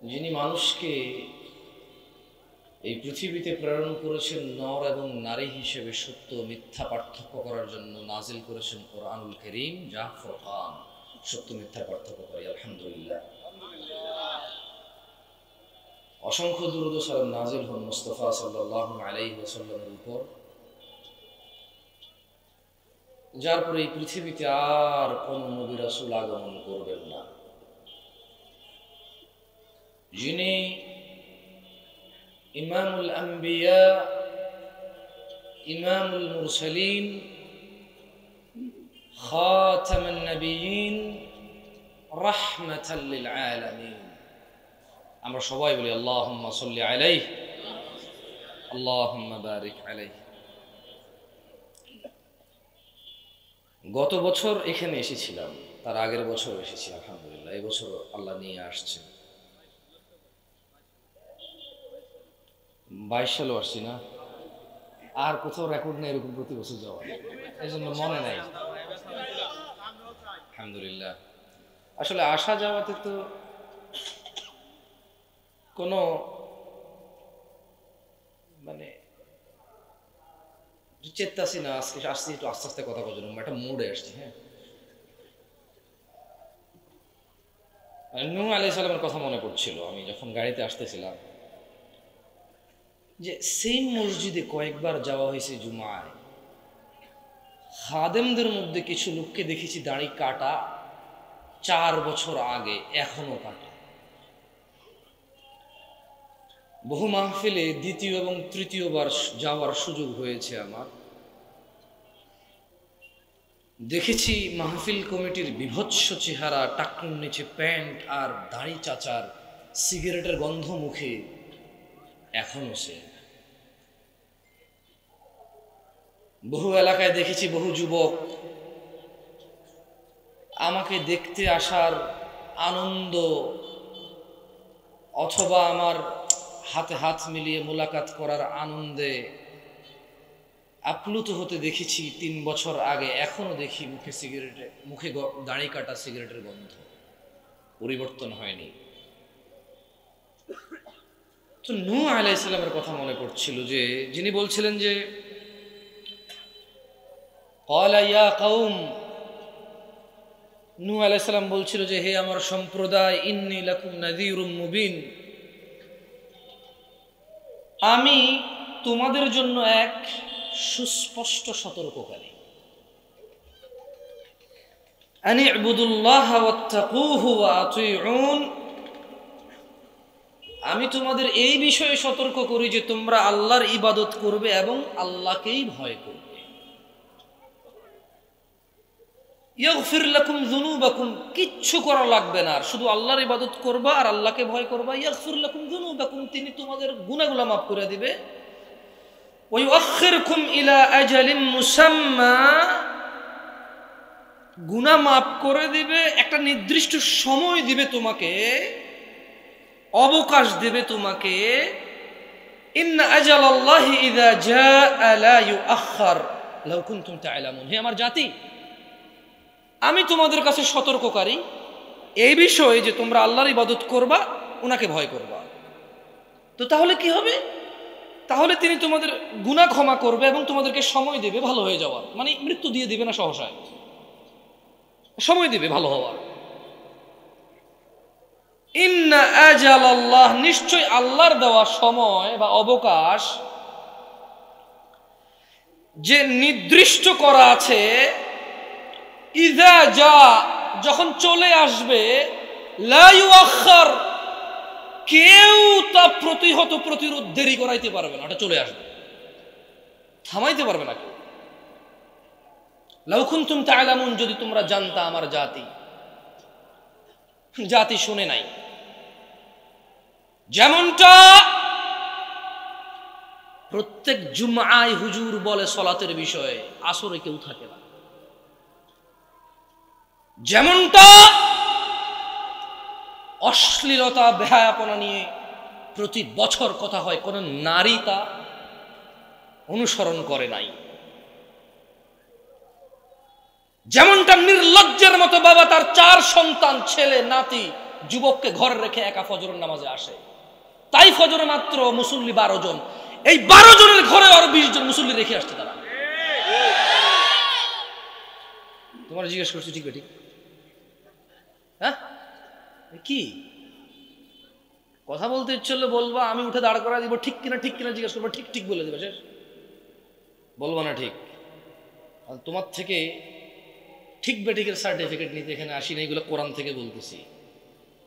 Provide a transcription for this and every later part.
যিনি মানুষকে এই পৃথিবীতে প্রেরণ করেছেন নর এবং নারী হিসেবে সত্য মিথ্যা পার্থক্য করার জন্য নাজিল করেছেন কোরআনুল কারীম, যা ফুরকান, সত্য মিথ্যা পার্থক্য করে। আলহামদুলিল্লাহ, অসংখ্য দুরূদ ও সালাম নাজিল হন মুস্তাফা সাল্লাল্লাহু আলাইহি ওয়াসাল্লামের উপর, যার পরে এই পৃথিবীতে আর কোন নবী রাসূল আগমন করবেন না, যিনি ইমামুল আম্বিয়া, ইমামুল মুরসালিন, খাতামুন নবিয়্যিন, রাহমাতাল লিল আলামিন। আমরা সবাই বলি আল্লাহুম্মা সাল্লি আলাইহি, আল্লাহুম্মা বারিক আলাইহি। গত বছর এখানে এসেছিলাম, তার আগের বছর এসেছি আলহামদুলিল্লাহ, এই বছর আল্লাহ নিয়ে আসছে। 22 সালে আসছি না, আর কোথাও রেকর্ড নেই এরকম প্রতি বছর যাওয়া, এই জন্য মনে নাই। আলহামদুলিল্লাহ, আসলে আসা যাওয়াতে তো কোনো মানে চেতাছি না, আজকে আসছি একটু আস্তে আস্তে কথা বলছিলাম, একটা মুডে আসছি। হ্যাঁ, নূহ আলাইহিস সালামের কথা মনে পড়ছিল আমি যখন গাড়িতে আসতেছিলাম, যে সেম মসজিদে কয়েকবার যাওয়া হয়েছে জুমায়, খাদেমদের মধ্যে কিছু লোককে দেখেছি দাড়ি কাটা 4 বছর আগে, এখনো কাটা। বহু মাহফিলে দ্বিতীয় এবং তৃতীয়বার যাওয়ার সুযোগ হয়েছে আমার, দেখেছি মাহফিল কমিটির বিভৎস চেহারা, টাকনুর নিচে প্যান্ট আর দাড়ি চাচার, সিগারেটের গন্ধ মুখে এখনো সে। বহু এলাকায় দেখেছি বহু যুবক আমাকে দেখতে আসার আনন্দ অথবা আমার হাতে হাত মিলিয়ে মোলাকাত করার আনন্দে আপ্লুত হতে দেখেছি 3 বছর আগে, এখনো দেখি মুখে দাড়ি কাটা সিগারেটের গন্ধ, পরিবর্তন হয়নি। তো নূহ আলাইহিস সালামের কথা মনে পড়ছিল, যে যিনি বলছিলেন যে ক্বালা ইয়া কওম, নূহ আলাইহিস সালাম বলছিল যে হে আমার সম্প্রদায়, ইন্নী লাকুম নাযীরুম মুবিন, আমি তোমাদের জন্য এক সুস্পষ্ট সতর্ককারী। আনি ইবুদুল্লাহ ওয়াত্তাকুহু ওয়া আতিউন, আমি তোমাদের এই বিষয়ে সতর্ক করি যে তোমরা আল্লাহর ইবাদত করবে এবং আল্লাহকেই ভয় করবে। ইয়াগফির লাকুম যুনুবাকুম, কিচ্ছু করা লাগবে না, শুধু আল্লাহর ইবাদত করবা আর আল্লাহকে ভয় করবা। ইয়াগফির লাকুম যুনুবাকুম, তিনি তোমাদের গুনাহগুলো মাফ করে দিবে। ওয়া ইউআখিরকুম ইলা আজালিন মুসাম্মা, গুনাহ মাফ করে দিবে, একটা নির্দিষ্ট সময় দিবে তোমাকে, অবকাশ দেবে তোমাকে। ইন্না আজালাল্লাহি ইযা জাআ লা ইউআখার লাউ কুনতুম তা'লামুন, হে আমার জাতি, আমি তোমাদের কাছে সতর্ককারী এই বিষয়ে যে তোমরা আল্লাহর ইবাদত করবা, ওনাকে ভয় করবা। তো তাহলে কি হবে? তাহলে তিনি তোমাদের গুনাহ ক্ষমা করবে এবং তোমাদেরকে সময় দেবে ভালো হয়ে যাওয়ার, মানে মৃত্যু দিয়ে দিবে না সহসায়, সময় দিবে ভালো হওয়ার। ইন্না আজালাল্লাহ, নিশ্চয় আল্লাহর দেওয়া সময় বা অবকাশ যে নির্দিষ্ট করা আছে, ইযা জা, যখন চলে আসবে, লা ইউআখার, কেউ তা প্রতিরোধ দেরি করাইতে পারবে না, ওটা চলে আসবে, থামাইতে পারবে না কেউ। লাউ কুনতুম তা'লামুন, যদি তোমরা জানতা আমার জাতি শুনে নাই। যেমনটা প্রত্যেক জুমআয় হুজুর বলে সালাতের বিষয়ে, আসরে কেউ থাকে না। যেমনটা অশ্লীলতা বেহায়াপনা নিয়ে প্রতি বছর কথা হয়, কোন নারী তা অনুসরণ করে নাই। যেমনটা নির্লজ্জের মতো বাবা তার 4 সন্তান, ছেলে নাতি যুবককে ঘরে রেখে একা ফজরের নামাজে আসে। তাই ফজরে মাত্র মুসল্লি 12 জন, এই 12 জনের ঘরে আরো 20 জন মুসল্লি রেখে আসছে তারা। তোমার জিজ্ঞেস করছি ঠিক বেঠিক? হ্যাঁ কি কথা বলতে ইচ্ছে হলে বলবা, আমি উঠে দাঁড় করা দিব, ঠিক কিনা ঠিক কিনা জিজ্ঞেস করবো, ঠিক ঠিক বলে দেবে, শেষ। বলবো না ঠিক। তোমার থেকে ঠিক বেঠিকের সার্টিফিকেট নিতে এখানে আসি না, এগুলো কোরআন থেকে বলতেছি।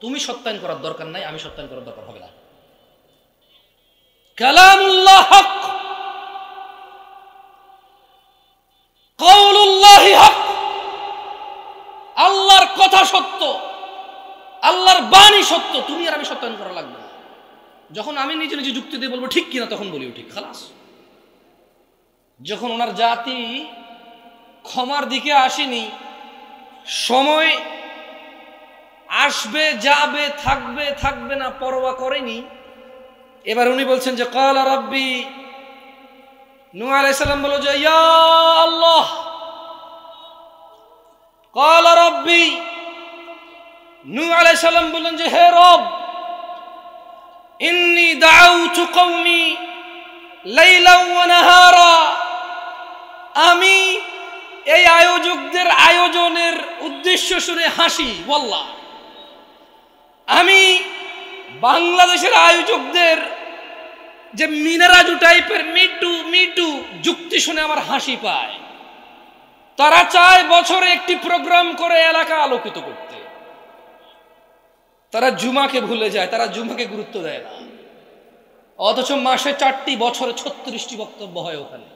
তুমি সত্যায়ন করার দরকার নাই, আমি সত্যায়ন করার দরকার হবে না। কালামুল্লাহ হক, কওলুল্লাহি হক, আল্লাহর কথা সত্য, আল্লাহর বাণী সত্য, তুমি আর আমি সত্যায়ন করা লাগবে না। যখন আমি নিজে নিজে যুক্তি দিয়ে বলবো ঠিক কিনা, তখন বলিও ঠিক, খালাস। যখন ওনার জাতি ক্ষমার দিকে আসেনি, সময় আসবে যাবে, থাকবে থাকবে না, পরোয়া করেনি, এবার উনি বলছেন যে ক্বালা রাব্বি, নূহ আলাইহিস সালাম বলল যে ইয়া আল্লাহ, ক্বালা রাব্বি, নূহ আলাইহিস সালাম বললেন যে হে রব, ইন্নী দাউতু কওমি লাইলা ওয়া নাহারা, আমি এই আয়োজকদের আয়োজনের উদ্দেশ্য শুনে হাসি, ওয়াল্লাহ, আমি বাংলাদেশের আয়োজকদের যে মিনারাজু টাইপের মিটু মিটু যুক্তি শুনে আমার হাসি পায়। তারা চায় বছরে একটি প্রোগ্রাম করে এলাকা আলোকিত করতে, তারা জুমাকে ভুলে যায়, তারা জুমাকে গুরুত্ব দেয় না, অথচ মাসে 4টি, বছরে 36টি বক্তব্য হয় ওখানে।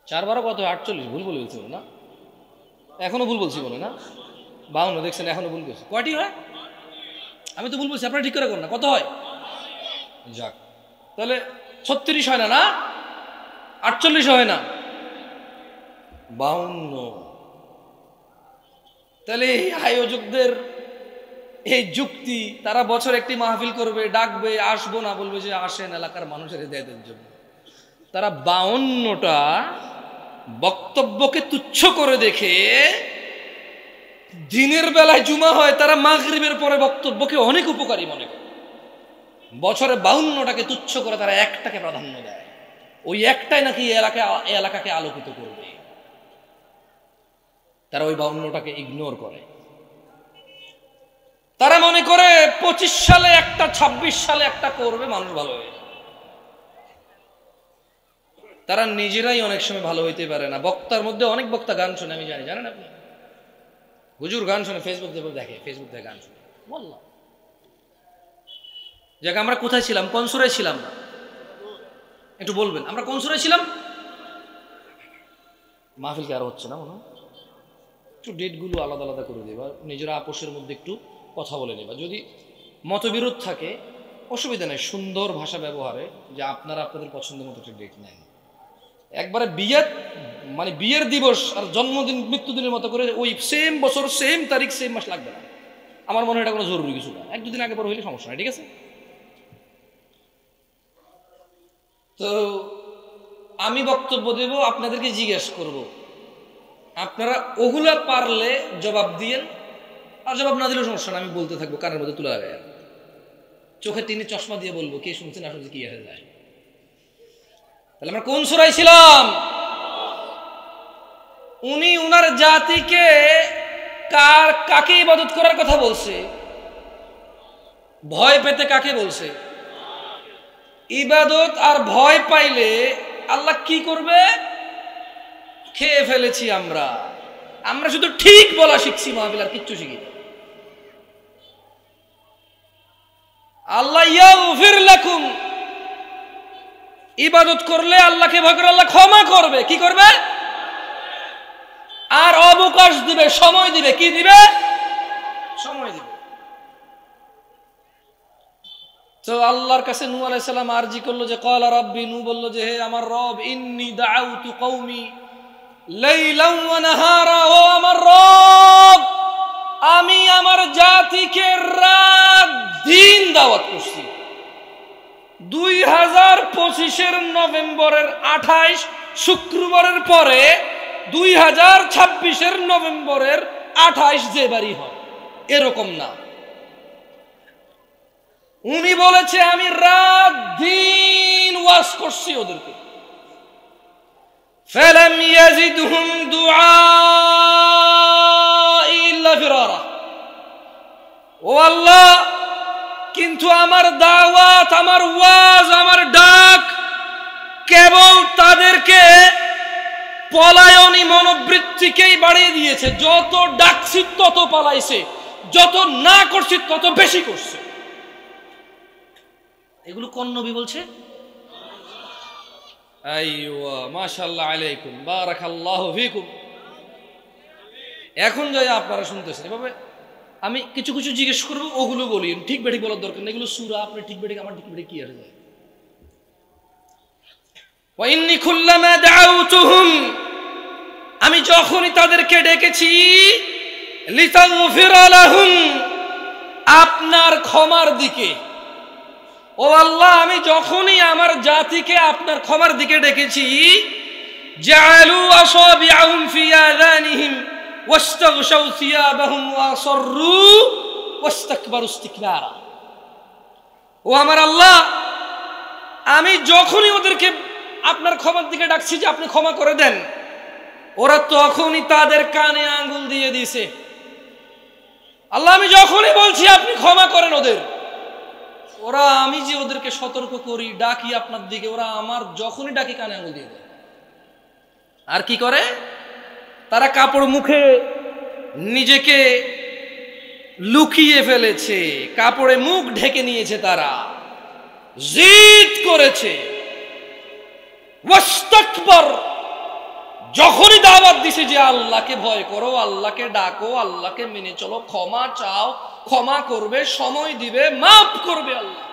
4 12 কত 48, ভুল বলে বলছি না, এখনো ভুল বলছি বলে না, 52 দেখছেন, এখনো ভুল বলছি। কয়টি হয়? আমি তো ভুল বলছি, আপনারা ঠিক করে করেন না, কত হয়? যাক, তাহলে 36 হয় না, না 48 হয় না, 52। তাহলে এই আয়োজকদের এই যুক্তি, তারা বছর একটি মাহফিল করবে, ডাকবে, আসবো না, বলবে যে আসেন এলাকার মানুষের হিদায়াতের জন্য। তারা 52টা বক্তব্যকে তুচ্ছ করে দেখে, দিনের বেলায় জুমা হয়, তারা মাগরিবের পরে বক্তব্যকে অনেক উপকারী মনে করে। বছরে 52টাকে তুচ্ছ করে তারা একটাকে প্রাধান্য দেয়, ওই একটাই নাকি এলাকাকে আলোকিত করবে। তারা ওই 52টাকে ইগনোর করে। তারা মনে করে 25 সালে একটা, 26 সালে একটা করবে, মানুষ ভালো হয়ে যাবে। তারা নিজেরাই অনেক সময় ভালো হইতে পারে না। বক্তার মধ্যে অনেক বক্তা গান শোনে, আমি জানি, জানেন আপনি? হুজুর গান শোনে, ফেসবুক দেখে গান শোনে, বললাম। যাক, আমরা কোথায় ছিলাম? কোন সূরায় ছিলাম? একটু বলবেন, আমরা কোন সূরায় ছিলাম? মাহফিল কি আরো হচ্ছে না মনে হয়? একটু ডেটগুলো আলাদা আলাদা করে দেবা, নিজেরা আপোষের মধ্যে একটু কথা বলে নেবা। যদি মতবিরোধ থাকে অসুবিধা নেই, সুন্দর ভাষা ব্যবহারে, যে আপনারা আপনাদের পছন্দের মতো একটা ডেট নেন। একবারে বিয়ের দিবস আর জন্মদিন মৃত্যুদিনের মতো করে ওই সেম বছর, সেম তারিখ, সেম মাস লাগবে না। আমার মনে হয় এটা কোনো জরুরি কিছু না, 1 2 দিন আগে পরে হইলে সমস্যা নাই, ঠিক আছে? তো আমি বক্তব্য দেব, আপনাদেরকে জিজ্ঞেস করব, আপনারা ওগুলা পারলে জবাব দিয়েন, আর জবাব না দিলেও সমস্যা না, আমি বলতে থাকবো, কানের মধ্যে তুলে লাগায়, চোখে 3 চশমা দিয়ে বলবো, কে শুনছেন না শুনছে কি এসে যায়। তাহলে আমরা কোন সূরায় ছিলাম? উনি উনার জাতিকে কাকে ইবাদত করার কথা বলছে? ভয় পেতে কাকে বলছে? ইবাদত আর ভয় পাইলে আল্লাহ কি করবে? খেয়ে ফেলেছি আমরা। আমরা শুধু ঠিক বলা শিখছি, মাহফিল আর কিচ্ছু শিখি না। আল্লাহ ইয়াগফির লাকুম, ইবাদত করলে আল্লাহকে ভয় করে, আল্লাহ ক্ষমা করবে। কি করবে? আর অবকাশ দিবে, সময় দিবে। কি দিবে? সময় দিবে। তো আল্লাহর কাছে নূহ আলাইহিস সালাম আরজি করলো যে ক্বালা রাব্বি, নূহ বলল যে হে আমার রব, ইন্নী দাউতু কওমি লাইলান ওয়া নাহারা, ও আমার রব, আমি আমার জাতিকে রাত দিন দাওয়াত করছি। 2025-এর নভেম্বরের 28 শুক্রবারের পরে 2026-এর নভেম্বরের 28 যে বাড়ি হয়, এরকম না। উনি বলেছে আমি রাত দিন ওয়াজ করছি ওদেরকে, ফালাম ইয়াজিদহুম দুআই ইল্লা ফিরারা। ও আল্লাহ, কিন্তু আমার দাওয়াত, আমার ওয়াজ, আমার ডাক কেবল তাদেরকে পলায়নী মনোবৃত্তিকেই বাড়িয়ে দিয়েছে। যত ডাকছি তত পালাইছে, যত না করছি তত বেশি করছে। এগুলো কোন নবী বলছে? আইওয়া, মাশাআল্লাহ আলাইকুম, বারাকাল্লাহু ফিকুম। এখন যাই আপনারা শুনতেছেন এভাবে, আমি কিছু কিছু জিজ্ঞেস করবো, ওগুলো বলি, ঠিক বেঠিক বলার দরকার নেই। এগুলো সূরা, আপনি ঠিক বেঠিক, আমার ঠিক বেঠিক কি আর যায়। ওয়া ইন্নী কুল্লামা দাআউতুহুম, আমি যখনই তাদেরকে ডেকেছি, লিতাগফিরা লাহুম, আপনার ক্ষমার দিকে। ও আল্লাহ, আমি যখনই আমার জাতিকে আপনার ক্ষমার দিকে ডেকেছি, জাআলু আসাবিআহুম ফি আযানিহিম ওয়াস্তাগশাউ সিয়াবাহুম ওয়াসররু ওয়াস্তাকবারু ইস্তিকবারা। ও আমার আল্লাহ, আমি যখনই ওদেরকে আপনার ক্ষমার দিকে ডাকছি যে আপনি ক্ষমা করে দেন, ওরা তখনই তাদের কানে আঙ্গুল দিয়ে দিয়েছে। আল্লাহ, আমি যখনই বলছি আপনি ক্ষমা করেন ওদের, ওরা, আমি যে ওদেরকে সতর্ক করি, ডাকি আপনার দিকে, ওরা আমার যখনই ডাকি কানে আঙুল দিয়ে দেয়। আর কি করে? তারা কাপড় মুখে নিজেকে লুকিয়ে ফেলেছে, কাপড়ে মুখ ঢেকে নিয়েছে, তারা জিদ করেছে। ওয়াস্তাকবার, যখনই দাওয়াত দিছে যে আল্লাহকে ভয় করো, আল্লাহকে ডাকো, আল্লাহকে মেনে চলো, ক্ষমা চাও, ক্ষমা করবে, সময় দিবে, মাফ করবে আল্লাহ,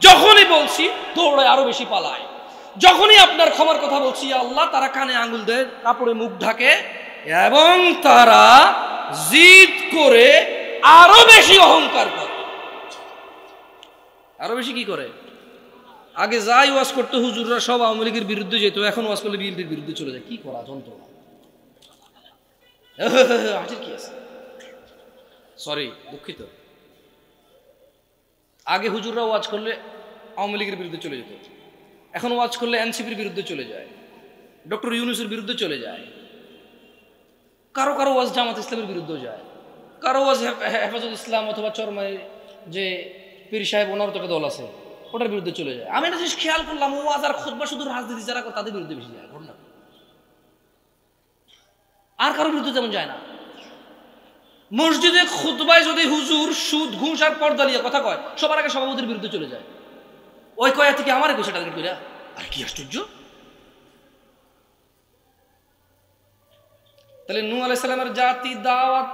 যখনই বলছি দৌড়ায়, আরো বেশি পালায়। যখনই আপনার ক্ষমার কথা বলছি আল্লাহ, তারা কানে আঙ্গুল দেয়, কাপড়ে মুখ ঢাকে, এবং তারা জিদ করে আরো বেশি অহংকার করে। আরো বেশি কি করে? আগে যাই ওয়াজ করতে হুজুররা সব আওয়ামী লীগের বিরুদ্ধে যেত, এখন ওয়াজ করলে বিএনপির বিরুদ্ধে চলে যায়। কি করা যন্ত্রণা। কি আছে, সরি, দুঃখিত। আগে হুজুররা ওয়াজ করলে আওয়ামী লীগের বিরুদ্ধে চলে যেত, এখন ওয়াজ করলে এনসিপির বিরুদ্ধে চলে যায়, ডক্টর ইউনূসের বিরুদ্ধে চলে যায়, কারো কারো ওয়াজ জামাত ইসলামের বিরুদ্ধেও যায়, কারো ওয়াজ হেফাজত ইসলাম অথবা চরমায় যে পীর সাহেব ওনার তো একটা দল আছে, ওটার বিরুদ্ধে চলে যায়। আমি একটা জিনিস খেয়াল করলাম, ওয়াজ আর খুতবা শুধু রাজনীতি যারা করে তাদের বিরুদ্ধে বেশি যায়, ঘটনা। আর কারোর বিরুদ্ধে তেমন যায় না। মসজিদে খুতবায় যদি হুজুর সুদ, ঘুষ আর পর্দা নিয়ে কথা কয়, সবার আগে সভাপতির বিরুদ্ধে চলে যায়। ওই কয়া থেকে আমার একুশে টার্গেট কইরা, আর কি আশ্চর্য। তাহলে নূহ আলাইহিস সালামের জাতি দাওয়াত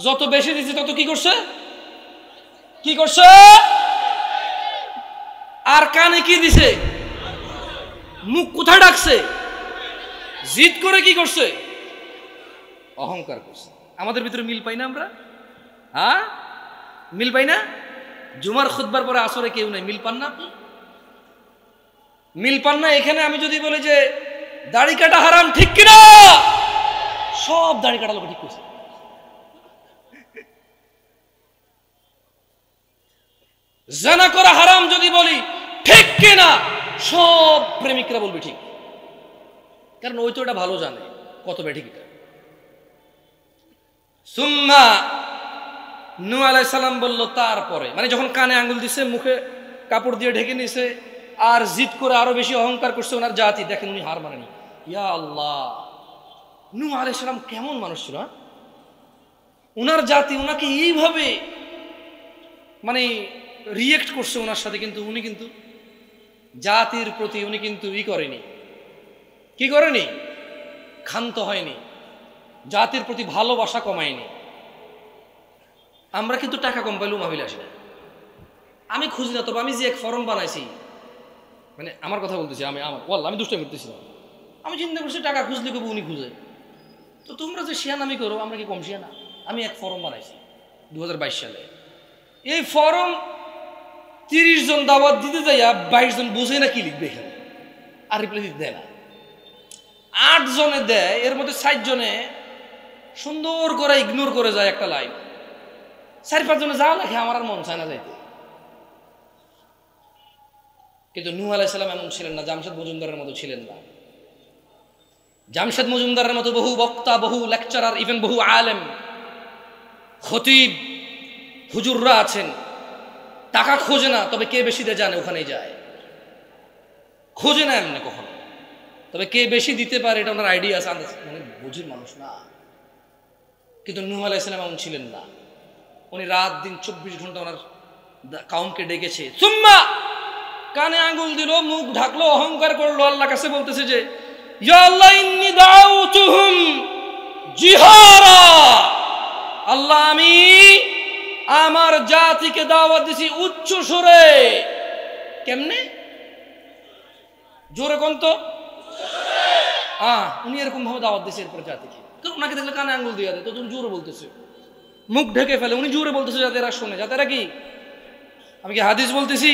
যত বেশি দিচ্ছে তত কি করছে? কি করছে? আর কানে কি দিছে? মুখ কোথায় ডাকছে? জিদ করে কি করছে? অহংকার করছে। আমাদের ভিতরে মিল পাই না আমরা? হ্যাঁ, মিল পাই না? জুমার খুতবার পরে আসরে কেউ নাই, মিল পান না আপনি? মিল পান না? এখানে আমি যদি বলি যে দাড়ি কাটা হারাম, ঠিক কিনা? সব দাড়ি কাটা লোক ঠিক করছে। জানা করা হারাম যদি বলি, ঠিক কিনা? সব প্রেমিকরা বলবে ঠিক, কারণ ওই তো এটা ভালো জানে কত বেঠিক এটা। সুম্মা নূহ আলাইহিস সালাম বলল, তারপরে, মানে যখন কানে আঙ্গুল দিছে, মুখে কাপড় দিয়ে ঢেকে নিছে, আর জিদ করে আরো বেশি অহংকার করছে ওনার জাতি, দেখেন উনি হার মানেনি। ইয়া আল্লাহ, নূহ আলাইহিস সালাম কেমন মানুষ ছিল! ওনার জাতি ওনাকে এইভাবে মানে রিয়েক্ট করছে ওনার সাথে, কিন্তু উনি কিন্তু জাতির প্রতি উনি কিন্তু করেনি, কি করেনি? ক্ষান্ত হয়নি, জাতির প্রতি ভালোবাসা কমায়নি। আমরা কিন্তু টাকা কম পাইলেও মাহফিলে আসি না। আমি খুঁজি না, তবে আমি যে এক ফরম বানাইছি, মানে আমার কথা বলতেছি, আমি দুষ্টামি করতেছি না। আমি চিন্তা করছি টাকা খুঁজলে কবি উনি খুঁজে, তো তোমরা যে শিয়ানামি করো, আমরা কি কম শিয়ানা? আমি এক ফরম বানাইছি 2022 সালে। এই ফরম 30 জন দাওয়াত দিতে যাইয়া 22 জন বুঝে না কি লিখবে এখানে, আর রিপ্লাই দিতে দেয় না। 8 জনে দেয়, এর মধ্যে 60 জনে সুন্দর করে ইগনোর করে যায় একটা লাইন। 4-5 জনে যা লেখে আমার আর মন চায় না যাইতে। কিন্তু নূহ আলাইহিস সালাম এমন ছিলেন না, জামশেদ মজুমদারের মতো ছিলেন না। জামশেদ মজুমদারের মতো বহু বক্তা, বহু লেকচারার, ইভেন বহু আলেম, খতিব, হুজুররা আছেন, টাকা খোঁজে না, তবে কে বেশি দিয়ে জানে ওখানেই যায়। খোঁজে না এমনি কখনো, তবে কে বেশি দিতে পারে এটা ওনার আইডিয়া আছে, মানে বুঝির মানুষ না। কিন্তু নূহ আলাইহিস সালাম এমন ছিলেন না। উনি রাত দিন 24 ঘন্টা ওনার কাউমকে ডেকেছে। সুম্মা কানে আঙ্গুল দিল, মুখ ঢাকলো, অহংকার করলো, আল্লাহর কাছে বলতেছে যে ইয়া আল্লাহ ইন্নী দাউতুহুম জিহারা, আল্লাহ আমি আমার জাতিকে দাওয়াত দিছি উচ্চ সুরে। কেমনে? জোরে কোন তো? উনি এরকম ভাবে দাওয়াত দিছে এরপর জাতিকে। তো ওনাকে দেখলে কানে আঙ্গুল দিয়ে দেয়, তো তুমি জোরে বলতেছে, মুখ ঢেকে ফেলে, উনি জোরে বলতেছে যাতে এরা শোনে। যাতে এরা কি, আমি কি হাদিস বলতেছি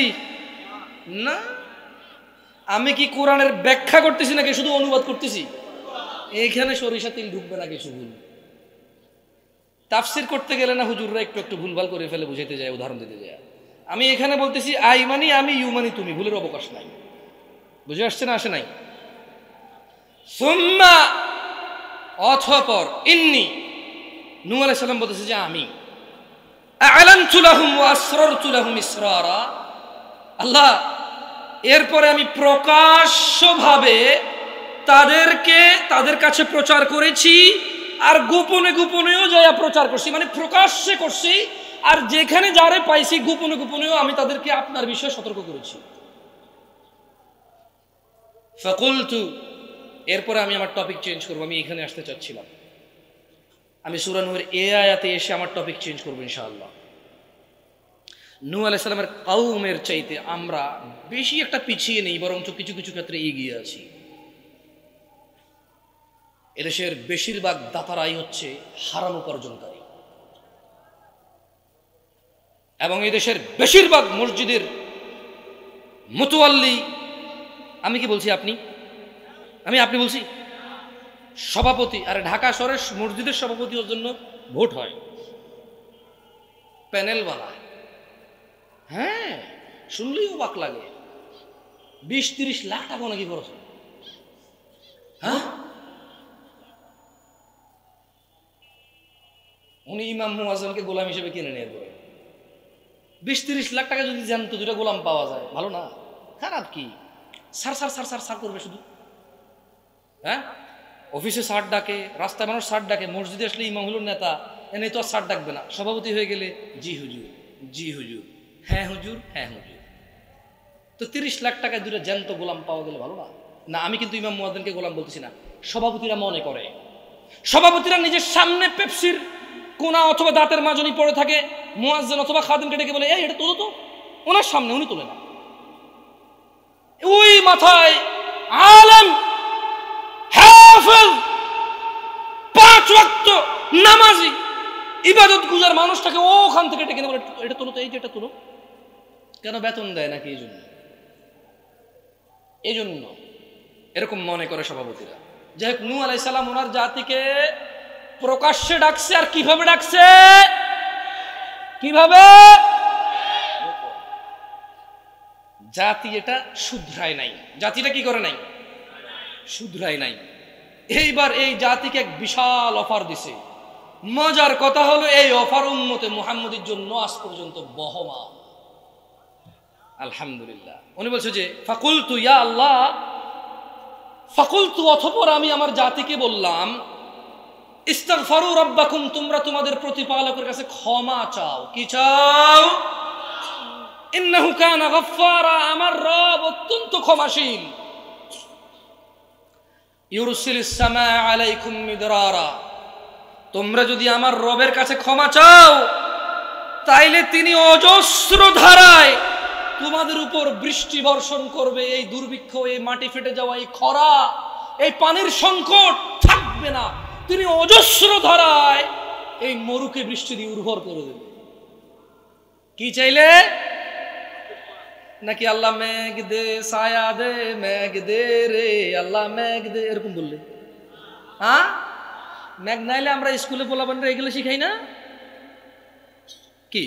না, আমি কি কোরআনের ব্যাখ্যা করতেছি নাকি শুধু অনুবাদ করতেছি? এইখানে সরিষা তিল ঢুকবে না কিছু ভুল। তাফসির করতে গেলে না হুজুররা একটু একটু ভুলভাল করে ফেলে, বুঝাইতে যায়, উদাহরণ দিতে যায়। আমি এখানে বলতেছি আই মানি আমি, ইউ মানি তুমি, ভুলের অবকাশ নাই। বুঝে আসছে না? আসে নাই? সুম্মা অতঃপর ইন্নী, নূহ আলাইহিস সালাম বলতেছে যে আমি আ'লানতু লাহুম ওয়া আসরারতু লাহুম ইসরারা, আল্লাহ এরপরে আমি প্রকাশ্যভাবে তাদের কাছে প্রচার করেছি, আর গোপনে গোপনেও যায়া প্রচার করছি, মানে প্রকাশ্যে করছি, আর যেখানে যারে পাইছি গোপনে গোপনেও আমি তাদেরকে আপনার বিষয়ে সতর্ক করেছি। ফাকুলতু, এরপরে আমি আমার টপিক চেঞ্জ করবো। আমি এখানে আসতে চাচ্ছিলাম, আমি সূরা নূহের এই আয়াতে এসে আমার টপিক চেঞ্জ করবো ইনশাআল্লাহ। নূহ আলাইহিস সালামের কওমের চাইতে আমরা বেশি একটা পিছিয়ে নেই, বরঞ্চ কিছু কিছু ক্ষেত্রে এগিয়ে আছি। এদেশের বেশিরভাগ দাতারাই হচ্ছে হারাম উপার্জনকারী, এবং এই দেশের বেশিরভাগ মসজিদের মুতাওয়াল্লি, আমি কি বলছি আপনি বলছি সভাপতি, আর ঢাকা শহরের মসজিদের সভাপতির জন্য ভোট হয়, প্যানেল বানায়। হ্যাঁ, শুনলেই অবাক লাগে, 20-30 লাখ টাকা নাকি খরচ। হ্যাঁ, উনি ইমাম মুয়াজ্জিনকে গোলাম হিসেবে কিনে নিয়ে যাবে। 20-30 লাখ টাকা যদি জানতো দুটা গোলাম পাওয়া যায়, ভালো না? খারাপ কি? সার সার সার সার সার করবে শুধু। হ্যাঁ, অফিসে সার ডাকে, রাস্তায় মানুষ সার ডাকে, মসজিদে আসলে ইমাম হলো নেতা, এনে তো আর সার ডাকবে না। সভাপতি হয়ে গেলে জি হুজুর, জি হুজুর, হ্যাঁ হুজুর, হ্যাঁ হুজুর। তো 30 লাখ টাকায় দুটো জ্যান্ত গোলাম পাওয়া গেলে ভালো না? না, আমি কিন্তু ইমাম মুয়াজ্জিনকে গোলাম বলতেছি না, সভাপতিরা মনে করে। সভাপতিরা নিজের সামনে পেপসির কোনা অথবা দাঁতের মাজনি পড়ে থাকে, মুয়াজ্জিন অথবা খাদেমকে ডেকে বলে এই এটা তোলো তো, ওনার সামনে, উনি তোলে না। ওই মাথায় আলেম, হাফেজ, 5 ওয়াক্ত নামাজি, ইবাদত গুজার মানুষটাকে ওখান থেকে ডেকে বলে এটা তোলো তো, এই যে এটা তোলো। কেন? বেতন দেয় নাকি? এই জন্য এরকম মনে করে সভাপতিরা। যাই হোক, নূহ আলাইহিস সালাম ওনার জাতিকে প্রকাশ্যে ডাকছে, আর কিভাবে ডাকছে? কিভাবে? জাতি এটা শুধরায় নাই, জাতিটা কি করে নাই? শুধরায় নাই। এইবার এই জাতিকে এক বিশাল অফার দিছে। মজার কথা হলো এই অফার উম্মতে মুহাম্মদীর জন্য আজ পর্যন্ত বহমান। আলহামদুলিল্লাহ। উনি বলছে যে ফাকুলতু ইয়া আল্লাহ, ফাকুলতু অতঃপর আমি আমার জাতিকে বললাম ইস্তাগফারু রাব্বাকুম, তোমরা তোমাদের প্রতিপালকের কাছে ক্ষমা চাও। কি চাও? ইন্নাহু কানা গাফফারা, আমার রব অত্যন্ত ক্ষমাশীল। ইউরসিলিস সামা আলাইকুম মিদরারা, তোমরা যদি আমার রবের কাছে ক্ষমা চাও তাইলে তিনি অজস্র ধারায় তোমাদের উপর বৃষ্টি বর্ষণ করবে। এই দুর্ভিক্ষ, এই মাটি ফেটে যাওয়া, এই খরা, এই পানির সংকট থাকবে না। তিনি অজস্র ধারায় এই মরুকে বৃষ্টি দিয়ে উর্বর করে দেবে। কি চাইলে? নাকি আল্লাহ মেঘ দে, ছায়া দে, মেঘ দে রে আল্লাহ মেঘ দে, এরকম বললে? হ্যাঁ, মেঘ নাইলে আমরা স্কুলে পোলাপানরা এগুলো শিখাই না? কি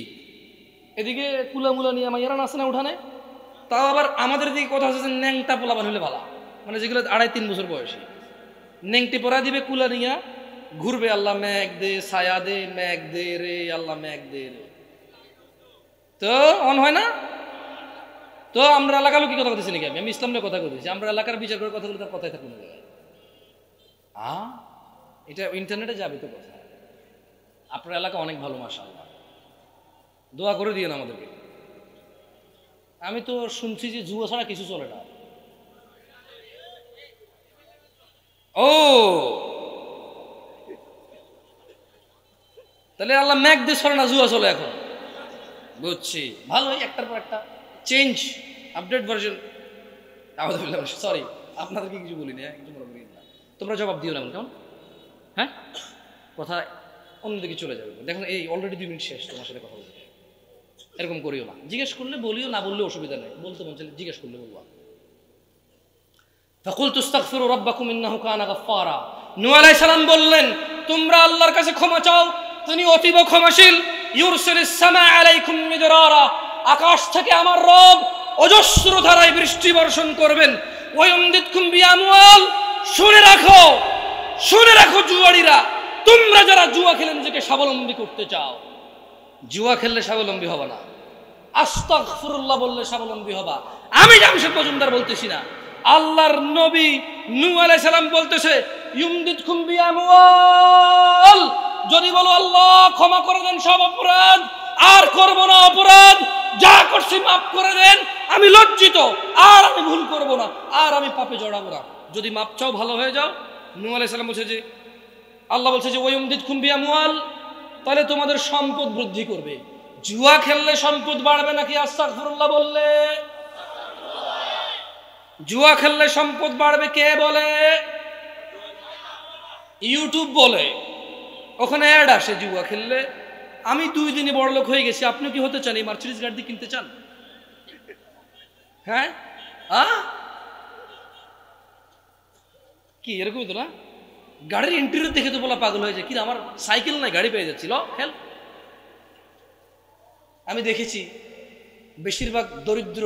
এদিকে কুলামুলা নিয়ে মাইয়ারা নাচে না উঠানে, তাও আবার আমাদের দিকে কথা হচ্ছে ন্যাংটা পোলাপান হলে ভালো, মানে যেগুলো 2.5-3 বছর বয়সী নেংটি পরা দিবে, কুলা নিয়া ঘুরবে, আল্লাহ মেঘ দে, ছায়া দে, মেঘ দে রে, আল্লাহ মেঘ দে রে। তো অন হয় না? তো আমরা এলাকার লোক কি কথা বলতেছি নাকি? আমি ইসলামের কথা বলতেছি। আমরা এলাকার বিচার করে কথা বলি, তার কথাই থাকুন না। এটা ইন্টারনেটে যাবে তো কথা। আপনার এলাকা অনেক ভালো, মাশাআল্লাহ, দোয়া করে দিয়েন আমাদেরকে। আমি তো শুনছি যে জুয়া ছাড়া কিছু চলে না। ও তাহলে আল্লাহ ম্যাক দিয়ে চলে না, জুয়া চলে এখন, বুঝছি। ভালোই, একটার পর একটা চেঞ্জ, আপডেট ভার্সন। সরি, আপনাদেরকে কিছু বলিনি, কিছু মনে করি না, তোমরা জবাব দিও না কেমন? হ্যাঁ, কথা অন্যদিকে চলে যাবে। দেখুন এই অলরেডি 2 মিনিট শেষ, তোমার সাথে কথা বলতে। এরকম করিও না, জিজ্ঞেস করলে বলিও, না বললে অসুবিধা নেই, বলতে মন চাইলে জিজ্ঞেস করলে বলবো। ফাকুলতু আস্তাগফিরু রাব্বাকুম ইন্নাহু কানা গাফফারা। নূহ আলাইহিস সালাম বললেন, তোমরা আল্লাহর কাছে ক্ষমা চাও, তিনি অতীব ক্ষমাশীল। ইউরসিলিস সামা আলাইকুম মিদরারা, আকাশ থেকে আমার রব অজস্র ধারায় বৃষ্টি বর্ষণ করবেন। ওয়ায়ুমদিদকুম বিআমওয়াল, শুনে রাখো, শুনে রাখো জুয়াড়িরা, তোমরা যারা জুয়া খেলে নিজেকে স্বাবলম্বী করতে চাও, জুয়া খেললে স্বাবলম্বী হবে না, আস্তাগফিরুল্লাহ বললে স্বাবলম্বী হবা। আমি জামশেদ মজুমদার বলতেছি না, আল্লাহর নবী নূহ আলাইহিস সালাম বলতেছে, ইউমদিদকুম বিআমওয়াল, যদি বলো আল্লাহ ক্ষমা করে দেন সব অপরাধ, আর করব না অপরাধ, যা করছি মাফ করে দেন, আমি লজ্জিত, আর আমি ভুল করব না, আর আমি পাপে জড়াবো না, যদি মাপ চাও ভালো হয়ে যাও। নূহ আলাইহিস সালাম বলছে যে, আল্লাহ বলছে যে ওয়ায়ুমদিদকুম বিআমওয়াল, তাহলে তোমাদের সম্পদ বৃদ্ধি করবে। জুয়া খেললে সম্পদ বাড়বে নাকি আস্তাগফিরুল্লাহ বললে? জুয়া খেললে সম্পদ বাড়বে কে বলে? ইউটিউব বলে, ওখানে অ্যাড আসে জুয়া খেললে। আমি 2 দিনে বড়লোক হয়ে গেছি, আপনি কি হতে চান? এই মার্সিডিজ গাড়ি কিনতে চান? হ্যাঁ, কি এরকমই তো না? গাড়ির ইন্টেরিয়র দেখে তো বলা পাগল হয়ে যায়, কি আমার সাইকেল নাই, গাড়ি পেয়ে যাচ্ছিল খেল। আমি দেখেছি বেশিরভাগ দরিদ্র,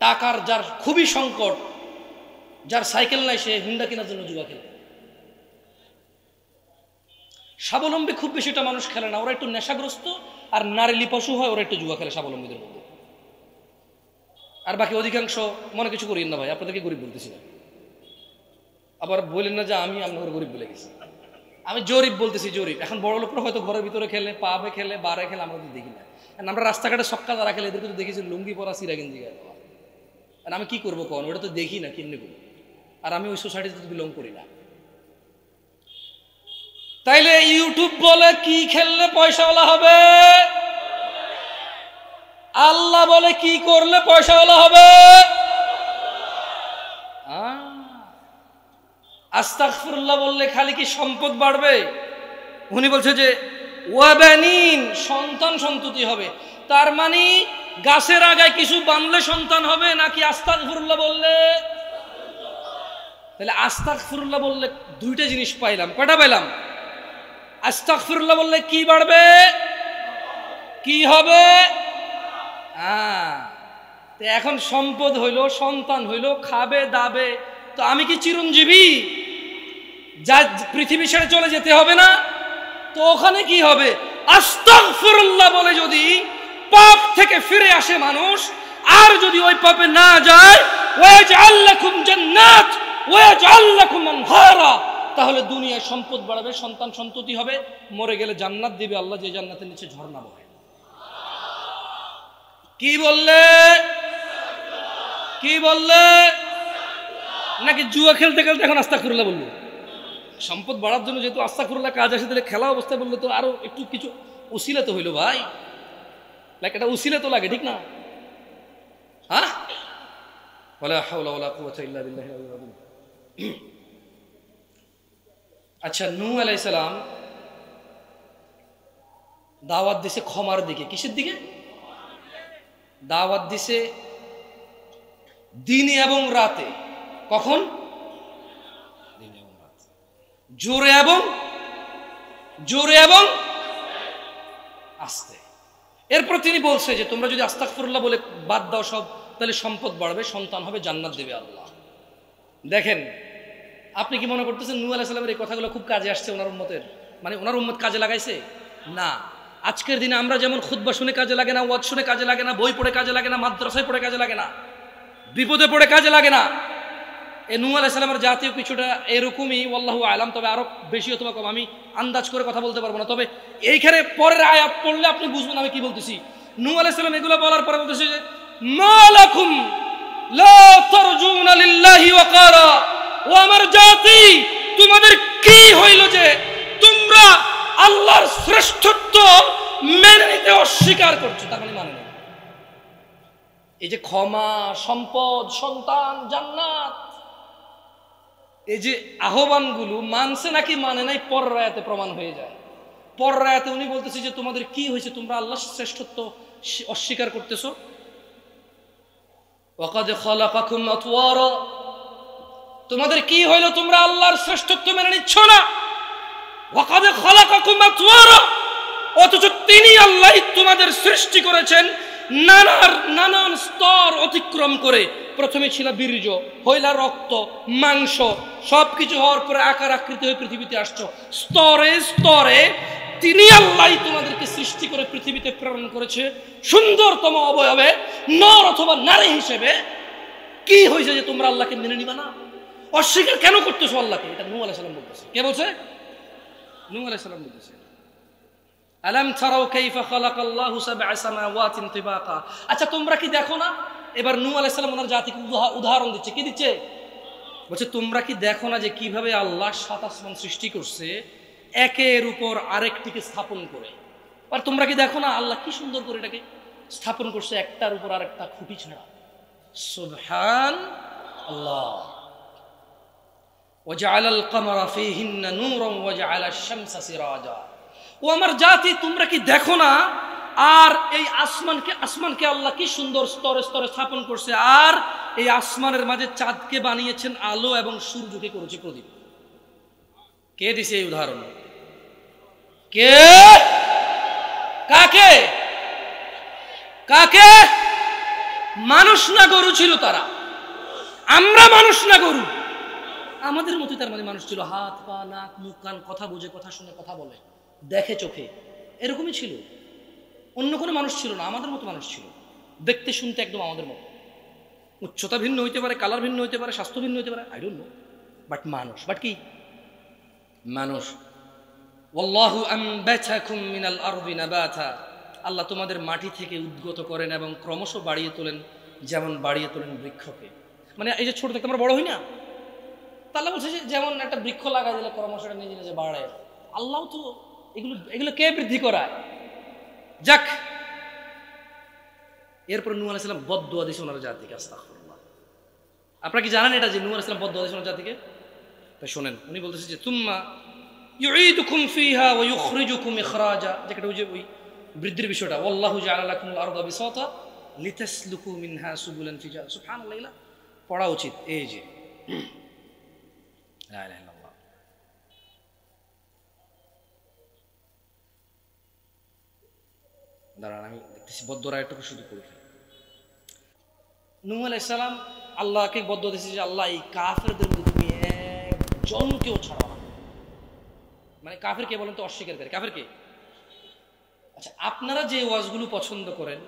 টাকার যার খুবই সংকট, যার সাইকেল নাই, সে হুন্ডা কেনার জন্য জুয়া খেলে। স্বাবলম্বী খুব বেশিটা মানুষ খেলে না, ওরা একটু নেশাগ্রস্ত আর নারী পশু হয়, ওরা একটু জুয়া খেলে স্বাবলম্বীদের মধ্যে। আর বাকি অধিকাংশ মনে কিছু করিয়েন না ভাই, আপনাদেরকে গরিব বলতেছি না, আবার বলেন না যে আমি আপনাদের গরিব বলে গেছি। আমি জরিব বলতেছি, জরিব। এখন বড় লোকরা হয়তো ঘরের ভিতরে খেলে, পাবে খেলে, বারে খেলে, আমরা তো দেখি না। আমরা রাস্তাঘাটে সক্কা যারা খেলে, এদেরকে তো দেখেছি লুঙ্গি পরা, সিরা গেঞ্জি গায়ে দেওয়া। আর আমি কি করবো কখন, ওটা তো দেখি না, কেমনি করবো? আর আমি ওই সোসাইটিতে তো বিলং করি না। তাইলে ইউটিউব বলে কি খেললে পয়সাওয়ালা হবে? আল্লাহ বলে কি করলে পয়সাওয়ালা হবে? আস্তাগফিরুল্লাহ বললে খালি কি সম্পদ বাড়বে? উনি বলছে যে ওয়াবানিন, সন্তান সন্ততি হবে। তার মানে গাছের আগায় কিছু বানলে সন্তান হবে নাকি আস্তাগফিরুল্লাহ বললে? তাহলে আস্তাগফিরুল্লাহ বললে 2টা জিনিস পাইলাম। কয়টা পাইলাম? আস্তাগফিরুল্লাহ বললে কি বাড়বে, কি হবে? তো এখন সম্পদ হইল, সন্তান হইল, খাবে দাবে, তো আমি কি চিরঞ্জীবী? যা পৃথিবী ছেড়ে চলে যেতে হবে না? তো ওখানে কি হবে? আস্তাগফিরুল্লাহ বলে যদি পাপ থেকে ফিরে আসে মানুষ, আর যদি ওই পাপে না যায়, ওয়াজআল লাকুম জান্নাত ওয়াজআল লাকুম আনহারা, তাহলে দুনিয়ায় সম্পদ বাড়বে, সন্তান সন্ততি হবে, মরে গেলে জান্নাত দিবে আল্লাহ, যে জান্নাতের নিচে ঝর্ণা বয়। কি বললে? কি বললে? নাকি জুয়া খেলতে খেলতে এখন আস্তাগফিরুল্লাহ বলবো? সম্পদ বাড়ার জন্য যেহেতু আস্তাগফিরুল্লাহ কাজ আসে, তাহলে খেলা অবস্থায় বললে তো আরো একটু কিছু উসিলা তো হইলো ভাই, লাইক এটা উসিলা তো লাগে, ঠিক না? হ্যাঁ, ওয়ালা হাওলা ওয়ালা কুওয়াতা ইল্লা বিল্লাহিল আলিয়্যিল আযীম। আচ্ছা, নূহ আলাইহিস সালাম দাওয়াত দিছে ক্ষমার দিকে। কিসের দিকে দাওয়াত দিছে? দিনে এবং রাতে। কখন? দিনে এবং রাতে, জোরে এবং আস্তে। এরপর তিনি বলছে যে তোমরা যদি আস্তাগফিরুল্লাহ বলে বাদ দাও সব, তাহলে সম্পদ বাড়বে, সন্তান হবে, জান্নাত দেবে আল্লাহ। দেখেন, আপনি কি মনে করতেছেন নূহ আলাইহিস সালামের এই কথাগুলো খুব কাজে আসছে ওনার উম্মতের? মানে ওনার উম্মত কাজে লাগাইছে? না। আজকের দিনে আমরা যেমন খুতবা শুনে কাজে লাগে না, ওয়াজ শুনে কাজে লাগে না, বই পড়ে কাজে লাগে না, মাদ্রাসায় পড়ে কাজে লাগে না, বিপদে পড়ে কাজে লাগে না, এই নূহ আলাইহিস সালামের জাতীয় কিছুটা এরকমই, আল্লাহু আলাম। তবে আরো বেশি অথবা কম আমি আন্দাজ করে কথা বলতে পারবো না। তবে এইখানে পরের আয়াত পড়লে আপনি বুঝবেন আমি কি বলতেছি। নূহ আলাইহিস সালাম এগুলো বলার পরে বলতেছে যে মালাকুম লা তারজুনা লিল্লাহি ওয়াকারা, ও আমার জাতি তোমাদের কি হইল যে তোমরা আল্লাহর শ্রেষ্ঠত্ব মেনে নিতে অস্বীকার করছো। তার মানে না এই যে ক্ষমা, সম্পদ, সন্তান, জান্নাত, এই যে আহ্বানগুলো মানছে নাকি মানে নাই পরের আয়াতে প্রমাণ হয়ে যায়। পরের আয়াতে উনি বলতেছে যে তোমাদের কি হয়েছে, তোমরা আল্লাহর শ্রেষ্ঠত্ব অস্বীকার করতেছো। ওয়াকাদ খালাকাকুম আতওয়ারা, তোমাদের কি হইল, তোমরা আল্লাহর শ্রেষ্ঠত্ব মেনে নিচ্ছ না। ওয়াকাদ খালাকাকুম আতওয়ারা, অথচ তিনি আল্লাহ তোমাদের সৃষ্টি করেছেন নানান স্তর অতিক্রম করে। প্রথমে ছিল বীর্য, হইলা রক্ত, মাংস, সবকিছু হওয়ার পরে আকার আকৃতি হয়ে পৃথিবীতে আসছো। স্তরে স্তরে তিনি আল্লাহ তোমাদেরকে সৃষ্টি করে পৃথিবীতে প্রেরণ করেছে সুন্দরতম অবয়বে, নর অথবা নারী হিসেবে। কি হয়েছে যে তোমরা আল্লাহকে মেনে নিবা না, অস্বীকার কেন করতেছো আল্লাহকে? এটা নূহ আলাইহিস সালাম বলতেছে। কে বলছে? নূহ আলাইহিস সালাম বলতেছে। আলাম তারাউ কাইফা খালাকাল্লাহু সাবআ সামাওয়াতিন তিবাকা। আচ্ছা তোমরা কি দেখো না? এবার নূহ আলাইহিস সালাম ওনার জাতিকে উদাহরণ দিচ্ছে। কি দিচ্ছে? বলছে তোমরা কি দেখো না যে কিভাবে আল্লাহ ৭ আসমান সৃষ্টি করছে একের উপর আরেকটিকে স্থাপন করে। আর তোমরা কি দেখো না আল্লাহ কি সুন্দর করে এটাকে স্থাপন করছে একটার উপর আরেকটা খুঁটি ছাড়া। সুবহান আল্লাহ। ওয়াজআলাল কামারা ফীহিন্না নূরান ওয়াজআলাশ শামসা সিরাজা। ও আমার জাতি তোমরা কি দেখো না, আর এই আসমানকে আল্লাহ কি সুন্দর স্তরে স্তরে স্থাপন করছে, আর এই আসমানের মাঝে চাঁদকে বানিয়েছেন আলো এবং সূর্যকে করেছে প্রদীপ। কে দিছে এই উদাহরণ? কে? কাকে? কাকে? মানুষ না গরু ছিল তারা? আমরা মানুষ না গরু? আমাদের মতোই তার মানে মানুষ ছিল, হাত পা নাক মুখ কান, কথা বুঝে, কথা শুনে, কথা বলে, দেখে চোখে, এরকমই ছিল। অন্য কোনো মানুষ ছিল না, আমাদের মতো মানুষ ছিল, দেখতে শুনতে একদম আমাদের মতো। উচ্চতা ভিন্ন হইতে পারে, কালার ভিন্ন হইতে পারে, স্বাস্থ্য ভিন্ন হইতে পারে, আই ডোন্ট নো, বাট মানুষ। বাট কি? মানুষ। ওয়াল্লাহু আনবাতাকুম মিনাল আরদি নাবাতা, আল্লাহ তোমাদের মাটি থেকে উদ্গত করেন এবং ক্রমশ বাড়িয়ে তোলেন, যেমন বাড়িয়ে তোলেন বৃক্ষকে। মানে এই যে ছোট থেকে আমরা বড় হই না, তাহলে বলছে যে যেমন একটা বৃক্ষ লাগাই দিলে ক্রমশ এটা নিজে নিজে বাড়ে। আল্লাহ তো এগুলো কে বৃদ্ধি করায়? যাক, এরপর নূহ আলাইহিস সালাম বদদুয়া দিয়েছে ওনার জাতিকে। আস্তাগফিরুল্লাহ। আপনারা কি জানেন এটা যে নূহ আলাইহিস সালাম বদদুয়া দিয়েছে ওনার জাতিকে? তাই শোনেন, উনি বলতেছে যে তুম্মা ইউঈদুকুম ফিহা ওয়া ইউখরিজুকুম ইখরাজা, যেটা ওই যে ওই বৃদ্ধির বিষয়টা, ওয়াল্লাহু জাআলা লাকুমুল আরদা বিসাতা লিতাসলুকু মিনহা সুবুলান ফিজা। সুবহানাল্লাহ, এগুলা পড়া উচিত। এই যে লা ইলাহা ইল্লাল্লাহ। দাঁড়ান আমি দেখতেছি বদদুয়া একটু শুধু পড়ে ফেলি। নূহ আলাইহিস সালাম আল্লাহকে বদদুয়া দিয়েছে যে আল্লাহ এই কাফেরদের মধ্যে তুমি একজনকেও ছাড়ো না। মানে কাফের কে বলেন তো? অস্বীকারী। কাফের কে? আচ্ছা, আপনারা যে ওয়াজগুলো পছন্দ করেন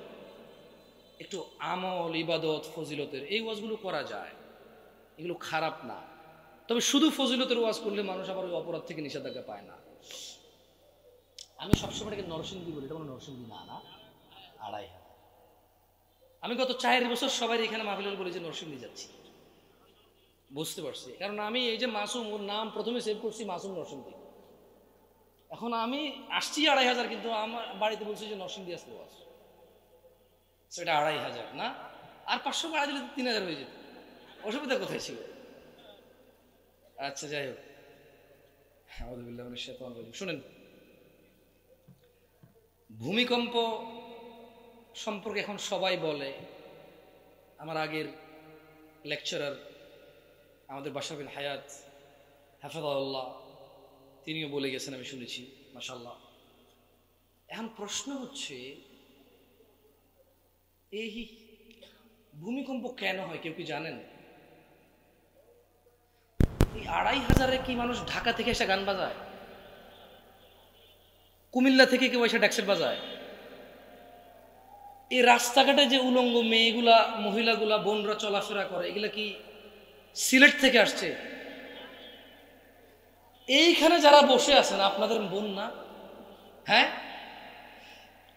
একটু আমল, ইবাদত, ফজিলতের, এই ওয়াজগুলো করা যায়, এগুলো খারাপ না। তবে শুধু ফজিলতের ওয়াজ করলে মানুষ আবার ওই অপরাধ থেকে নিষেধাজ্ঞা পায় না। আমি সবসময় এটাকে নরসিংদী বলি, এটা কোনো নরসিংদী না, না ২৫০০। আমি গত ৪ বছর সবাই এখানে মাহফিল বলি যে নরসিংদী যাচ্ছি, বুঝতে পারছি। কারণ আমি এই যে মাসুম, ওর নাম প্রথমে সেভ করছি মাসুম নরসিংদী। এখন আমি আসছি ২৫০০, কিন্তু আমার বাড়িতে বলছি যে নরসিংদী আসলে ওয়াজ, সেটা ২৫০০ না, আর ৫০০ বাড়া দিলে ৩০০০ হয়ে যেত। অসুবিধা কোথায় ছিল? আচ্ছা যাই হোক, শুনেন, ভূমিকম্প সম্পর্কে এখন সবাই বলে। আমার আগের লেকচারার আমাদের বাশার বিন হায়াত হাফেজাহুল্লাহ, তিনিও বলে গেছেন, আমি শুনেছি, মাশাআল্লাহ। এখন প্রশ্ন হচ্ছে, এই ভূমিকম্প কেন হয় কেউ কি জানেন? এই 2500 কি মানুষ ঢাকা থেকে এসে গান বাজায়? কুমিল্লা থেকে কেউ এসে ড্যাক্সেট বাজায়? এই রাস্তাঘাটে যে উলঙ্গ মেয়েগুলা, মহিলাগুলা, বোনরা চলাফেরা করে, এগুলা কি সিলেট থেকে আসছে? এইখানে যারা বসে আছেন আপনাদের বোন না? হ্যাঁ,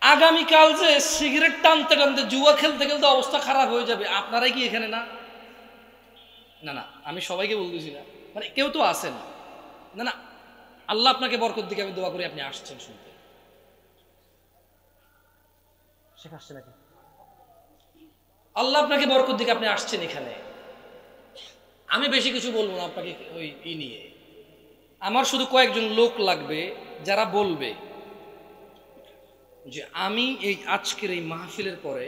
আগামীকাল যে সিগারেট টানতে টানতে জুয়া খেলতে খেলতে অবস্থা খারাপ হয়ে যাবে, আপনারাই কি এখানে না? না না, আমি সবাইকে বলতেছি না, মানে কেউ তো আসেন না। না, আল্লাহ আপনাকে বরকত দিকে আমি দোয়া করি আপনি আসছেন শুনতে। শেখ আসছে নাকি? আল্লাহ আপনাকে বরকত দিকে আপনি আসছেন এখানে। আমি বেশি কিছু বলবো না আপনাকে ওই নিয়ে। আমার শুধু কয়েকজন লোক লাগবে যারা বলবে যে আমি এই আজকের এই মাহফিলের পরে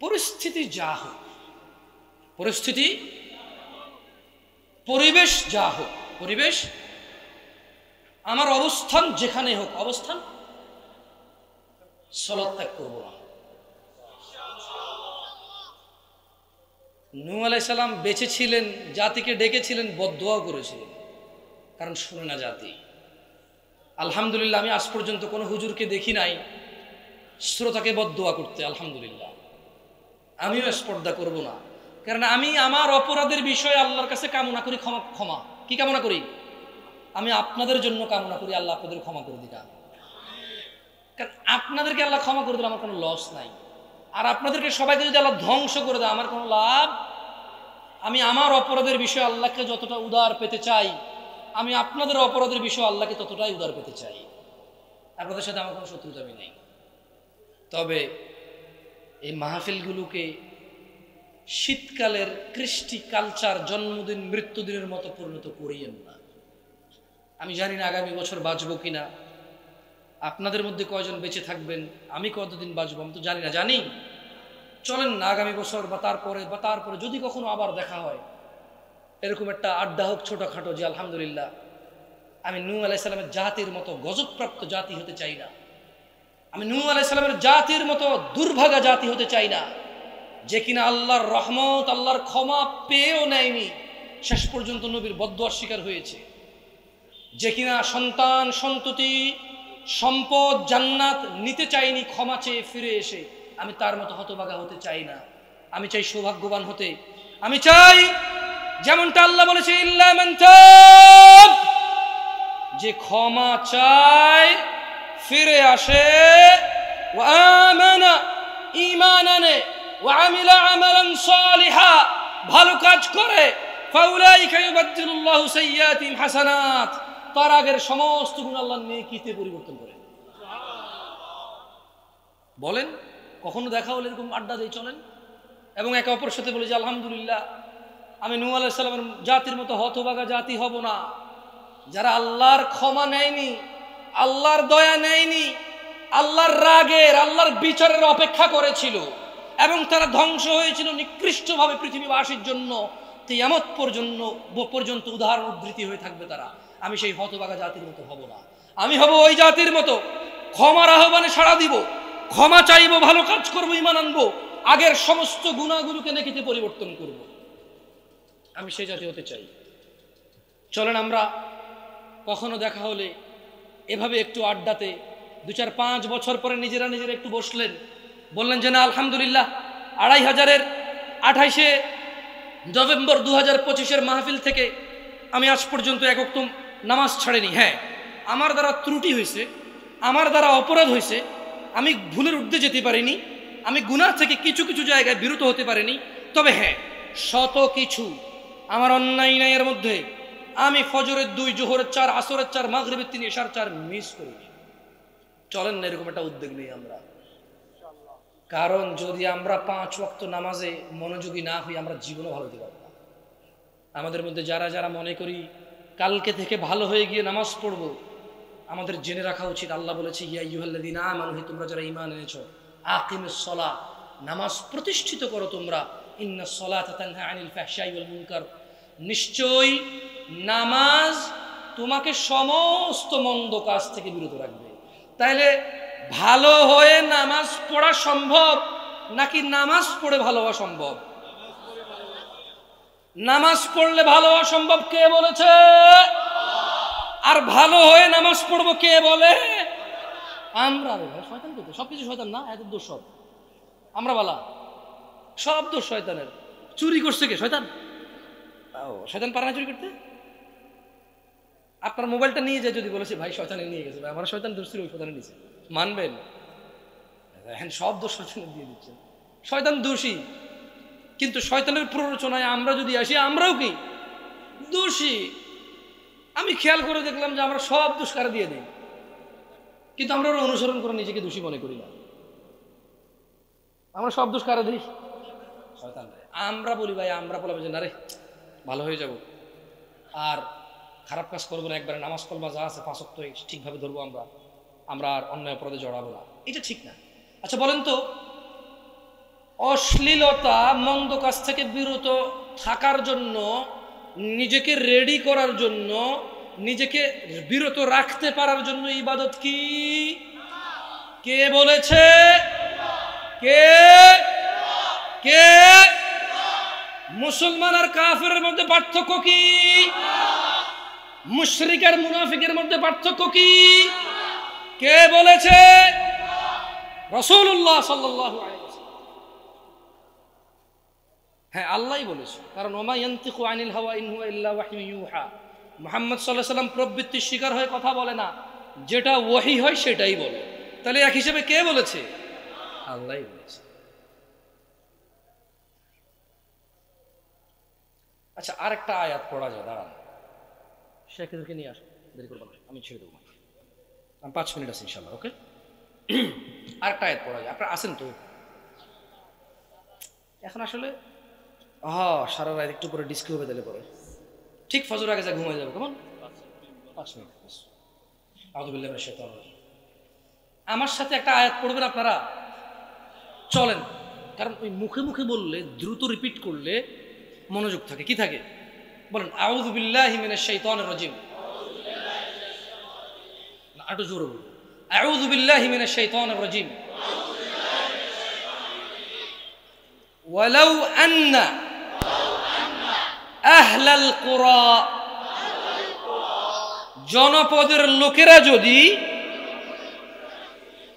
পরিস্থিতি যা হোক, পরিস্থিতি, পরিবেশ যা হোক, পরিবেশ, আমার অবস্থান যেখানে হোক, অবস্থান সালাত ত্যাগ করবো না। নূহ আলাইহিস সালাম বেঁচে ছিলেন, জাতিকে ডেকেছিলেন, বদদোয়া করেছিলেন, কারণ শুনে না জাতি। আলহামদুলিল্লাহ, আমি আজ পর্যন্ত কোনো হুজুরকে দেখি নাই শ্রোতাকে বদদোয়া করতে। আলহামদুলিল্লাহ, আমিও স্পর্ধা করব না, কারণ আমি আমার অপরাধের বিষয়ে আল্লাহর কাছে কামনা করি ক্ষমা। কি কামনা করি? আমি আপনাদের জন্য কামনা করি আল্লাহ আপনাদের ক্ষমা করে দিক। কারণ আপনাদেরকে আল্লাহ ক্ষমা করে দিলে আমার কোনো লস নাই, আর আপনাদেরকে সবাইকে যদি আল্লাহ ধ্বংস করে দেয় আমার কোনো লাভ। আমি আমার অপরাধের বিষয়ে আল্লাহকে যতটা উদার পেতে চাই, আমি আপনাদের অপরাধের বিষয়ে আল্লাহকে ততটাই উদার পেতে চাই। আপনাদের সাথে আমার কোনো শত্রুতা নেই। তবে এই মাহফিলগুলোকে শীতকালের কৃষ্টি কালচার, জন্মদিন মৃত্যুদিনের মতো পরিণত করিয়েন না। আমি জানি না আগামী বছর বাঁচবো কিনা, আপনাদের মধ্যে কয়জন বেঁচে থাকবেন, আমি কতদিন বাঁচবো আমি তো জানি না। জানি, চলেন না আগামী বছর বা তারপরে যদি কখনো আবার দেখা হয়, এরকম একটা আড্ডা হোক ছোটখাটো, যে আলহামদুলিল্লাহ আমি নূহ আলাইহিস সালামের জাতির মতো গজবপ্রাপ্ত জাতি হতে চাই না, আমি নূহ আলাইহিস সালামের জাতির মতো দুর্ভাগা জাতি হতে চাই না, যে কিনা আল্লাহর রহমত, আল্লাহর ক্ষমা পেয়েও নেয়নি, শেষ পর্যন্ত নবীর বদদুয়ার শিকার হয়েছে, যে কিনা সন্তান সন্ততি সম্পদ জান্নাত নিতে চাইনি, ক্ষমা চেয়ে ফিরে এসে। আমি তার মতো হতভাগা হতে চাই না, আমি চাই সৌভাগ্যবান হতে। আমি চাই যেমনটা আল্লাহ বলেছে, ইল্লা মান তাব, যে ক্ষমা চায়, ফিরে আসে, ওয়া আমানা, ঈমান আনে, ওয়া আমিলা আমালান সালিহা, ভালো কাজ করে, ফাউলাইকা ইউবাদদিলুল্লাহু সাইয়্যাতিহিম হাসানাত, তার আগের সমস্ত গুণ আল্লাহ নেকিতে পরিবর্তন করে। বলেন, কখনো দেখা হলে এরকম আড্ডা দিয়ে চলেন এবং একে অপরের সাথে বলি যে আলহামদুলিল্লাহ আমি নূহ আলাইহিস সালামের জাতির মতো হতভাগা জাতি হব না, যারা আল্লাহর ক্ষমা নেয়নি, আল্লাহর দয়া নেয়নি, আল্লাহর রাগের, আল্লাহর বিচারের অপেক্ষা করেছিল এবং তারা ধ্বংস হয়েছিল নিকৃষ্টভাবে পৃথিবীবাসীর জন্য। কিয়ামত পর্যন্ত উদাহরণ উদ্ধৃতি হয়ে থাকবে তারা। আমি সেই হতভাগা জাতির মতো হব না, আমি হব ওই জাতির মতো ক্ষমার আহ্বানে সাড়া দিব, ক্ষমা চাইব, ভালো কাজ করবো, ঈমান আনবো, আগের সমস্ত গুনাহগুলোকে নেকিতে পরিবর্তন করব। আমি সেই জাতি হতে চাই। চলেন আমরা কখনো দেখা হলে এভাবে একটু আড্ডাতে 2-4-5 বছর পরে নিজেরা একটু বসলেন, বললেন যে না আলহামদুলিল্লাহ 2500-এর 28শে নভেম্বর 2025-এর মাহফিল থেকে আমি আজ পর্যন্ত এক ওয়াক্ত নামাজ ছাড়িনি। হ্যাঁ, আমার দ্বারা ত্রুটি হয়েছে, আমার দ্বারা অপরাধ হয়েছে, আমি ভুলের ঊর্ধ্বে যেতে পারিনি, আমি গুনাহ থেকে কিছু কিছু জায়গায় বিরত হতে পারিনি। তবে হ্যাঁ, শত কিছু আমার অন্যায় ন্যায়ের মধ্যে আমি ফজরের 2, জোহরের 4, আসরের 4, মাগরিবের 3, এশার 4 মিস করিনি। চলেন না এরকম একটা উদ্যোগ নেই আমরা, কারণ যদি আমরা 5 ওয়াক্ত নামাজে মনোযোগী না হই আমরা জীবনও ভালো হতে পারবো না। আমাদের মধ্যে যারা যারা মনে করি কালকে থেকে ভালো হয়ে গিয়ে নামাজ পড়বো, আমাদের জেনে রাখা উচিত আল্লাহ বলেছে ইয়া আইয়ুহাল্লাযীনা আমানু, তোমরা যারা ঈমান এনেছো, আকিমিস সালাহ, নামাজ প্রতিষ্ঠিত করো তোমরা, ইন্নাস সালাতা তানহা আনিল ফাহশাই ওয়াল মুনকার, নিশ্চয়ই নামাজ তোমাকে সমস্ত মন্দ কাজ থেকে বিরত রাখবে। তাইলে ভালো হয়ে নামাজ পড়া সম্ভব নাকি নামাজ পড়ে ভালো হওয়া সম্ভব? নামাজ পড়লে ভালো হওয়া সম্ভব কে বলেছে? আর ভালো হয়ে নামাজ পড়বো কে বলে? আমরা। শয়তান করতে সবকিছু শয়তান না, এত দোষ সব আমরা বলা, সব দোষ শয়তানের। চুরি করছে কে? শয়তান। শয়তান পারে না চুরি করতে? আপনার মোবাইলটা নিয়ে যায় যদি বলেছে ভাই শয়তানে নিয়ে গেছে, ভাই আমার শয়তান দোষ ছিল, ওই শয়তানে নিয়েছে, মানবেন? হ্যাঁ, সব দোষ শয়তানে দিয়ে দিচ্ছেন। শয়তান দোষী, কিন্তু শয়তানের প্ররোচনায় আমরা যদি আসি আমরাও কি দোষী? আমি খেয়াল করে দেখলাম যে আমরা সব দোষ কারা দিয়ে দিই, কিন্তু আমরা ওরা অনুসরণ করে নিজেকে দোষী মনে করি না। আমরা সব দোষ কারা দিই? শয়তান। আমরা বলি ভাই, আমরা বলবো যে না রে ভালো হয়ে যাব, আর খারাপ কাজ করবো না, একবারে নামাজ কলমা যা আছে 5 ওয়াক্ত ঠিকভাবে ধরবো, আমরা আর অন্যায় অপরাধে জড়াবো না। এটা ঠিক না। আচ্ছা বলেন তো, অশ্লীলতা মন্দ কাজ থেকে বিরত থাকার জন্য, নিজেকে রেডি করার জন্য, নিজেকে বিরত রাখতে পারার জন্য ইবাদত কি? কে বলেছে? কে? কে? মুসলমান আর কাফেরের মধ্যে পার্থক্য কি? মুশরিক আর মুনাফিকের মধ্যে পার্থক্য কি? কে বলেছে? রাসূলুল্লাহ সাল্লাল্লাহু আলাইহি ওয়াসাল্লাম। হ্যাঁ, আল্লাহই বলেছে, কারণ ওমা ইয়ানতিকু আনিল হাওয়া ইন হুয়া ইল্লা ওয়াহয়ুন ইউহা। মুহাম্মদ সাল্লাল্লাহু আলাইহি ওয়াসাল্লাম প্রবৃত্তির শিকার হয়ে কথা বলে না, যেটা ওহী হয় সেটাই বলে। তাহলে এক হিসেবে কে বলেছে? আল্লাহই বলেছে। আচ্ছা, আরেকটা আয়াত পড়া যায়, দাঁড়ান, শেখদেরকে নিয়ে আসো, দেরি করবো না, আমি ছেড়ে দেবো, আমি 5 মিনিট আছে ইনশাল্লাহ। ওকে, আরেকটা আয়াত পড়া যায়, আপনারা আসেন তো? এখন আসলে সারা রাত একটু পরে ডিস্কি হবে, তাহলে পরে ঠিক ফজর আগে যা ঘুমায় যাবে। কেমন? 5 মিনিট। আউযু বিল্লাহি মিনাশ শাইতানির রাজিম। আমার সাথে একটা আয়াত পড়বেন আপনারা, চলেন, কারণ ওই মুখে মুখে বললে, দ্রুত রিপিট করলে মনোযোগ থাকে। কি থাকে? বলেন, আউযু বিল্লাহি মিনাশ শাইতানির রাজিম। না, একটু জোরে বলুন, আউযু বিল্লাহি মিনাশ শাইতানির রাজিম। ওয়ালাউ আন্না আহলাল কুরা, জনপদের লোকেরা যদি,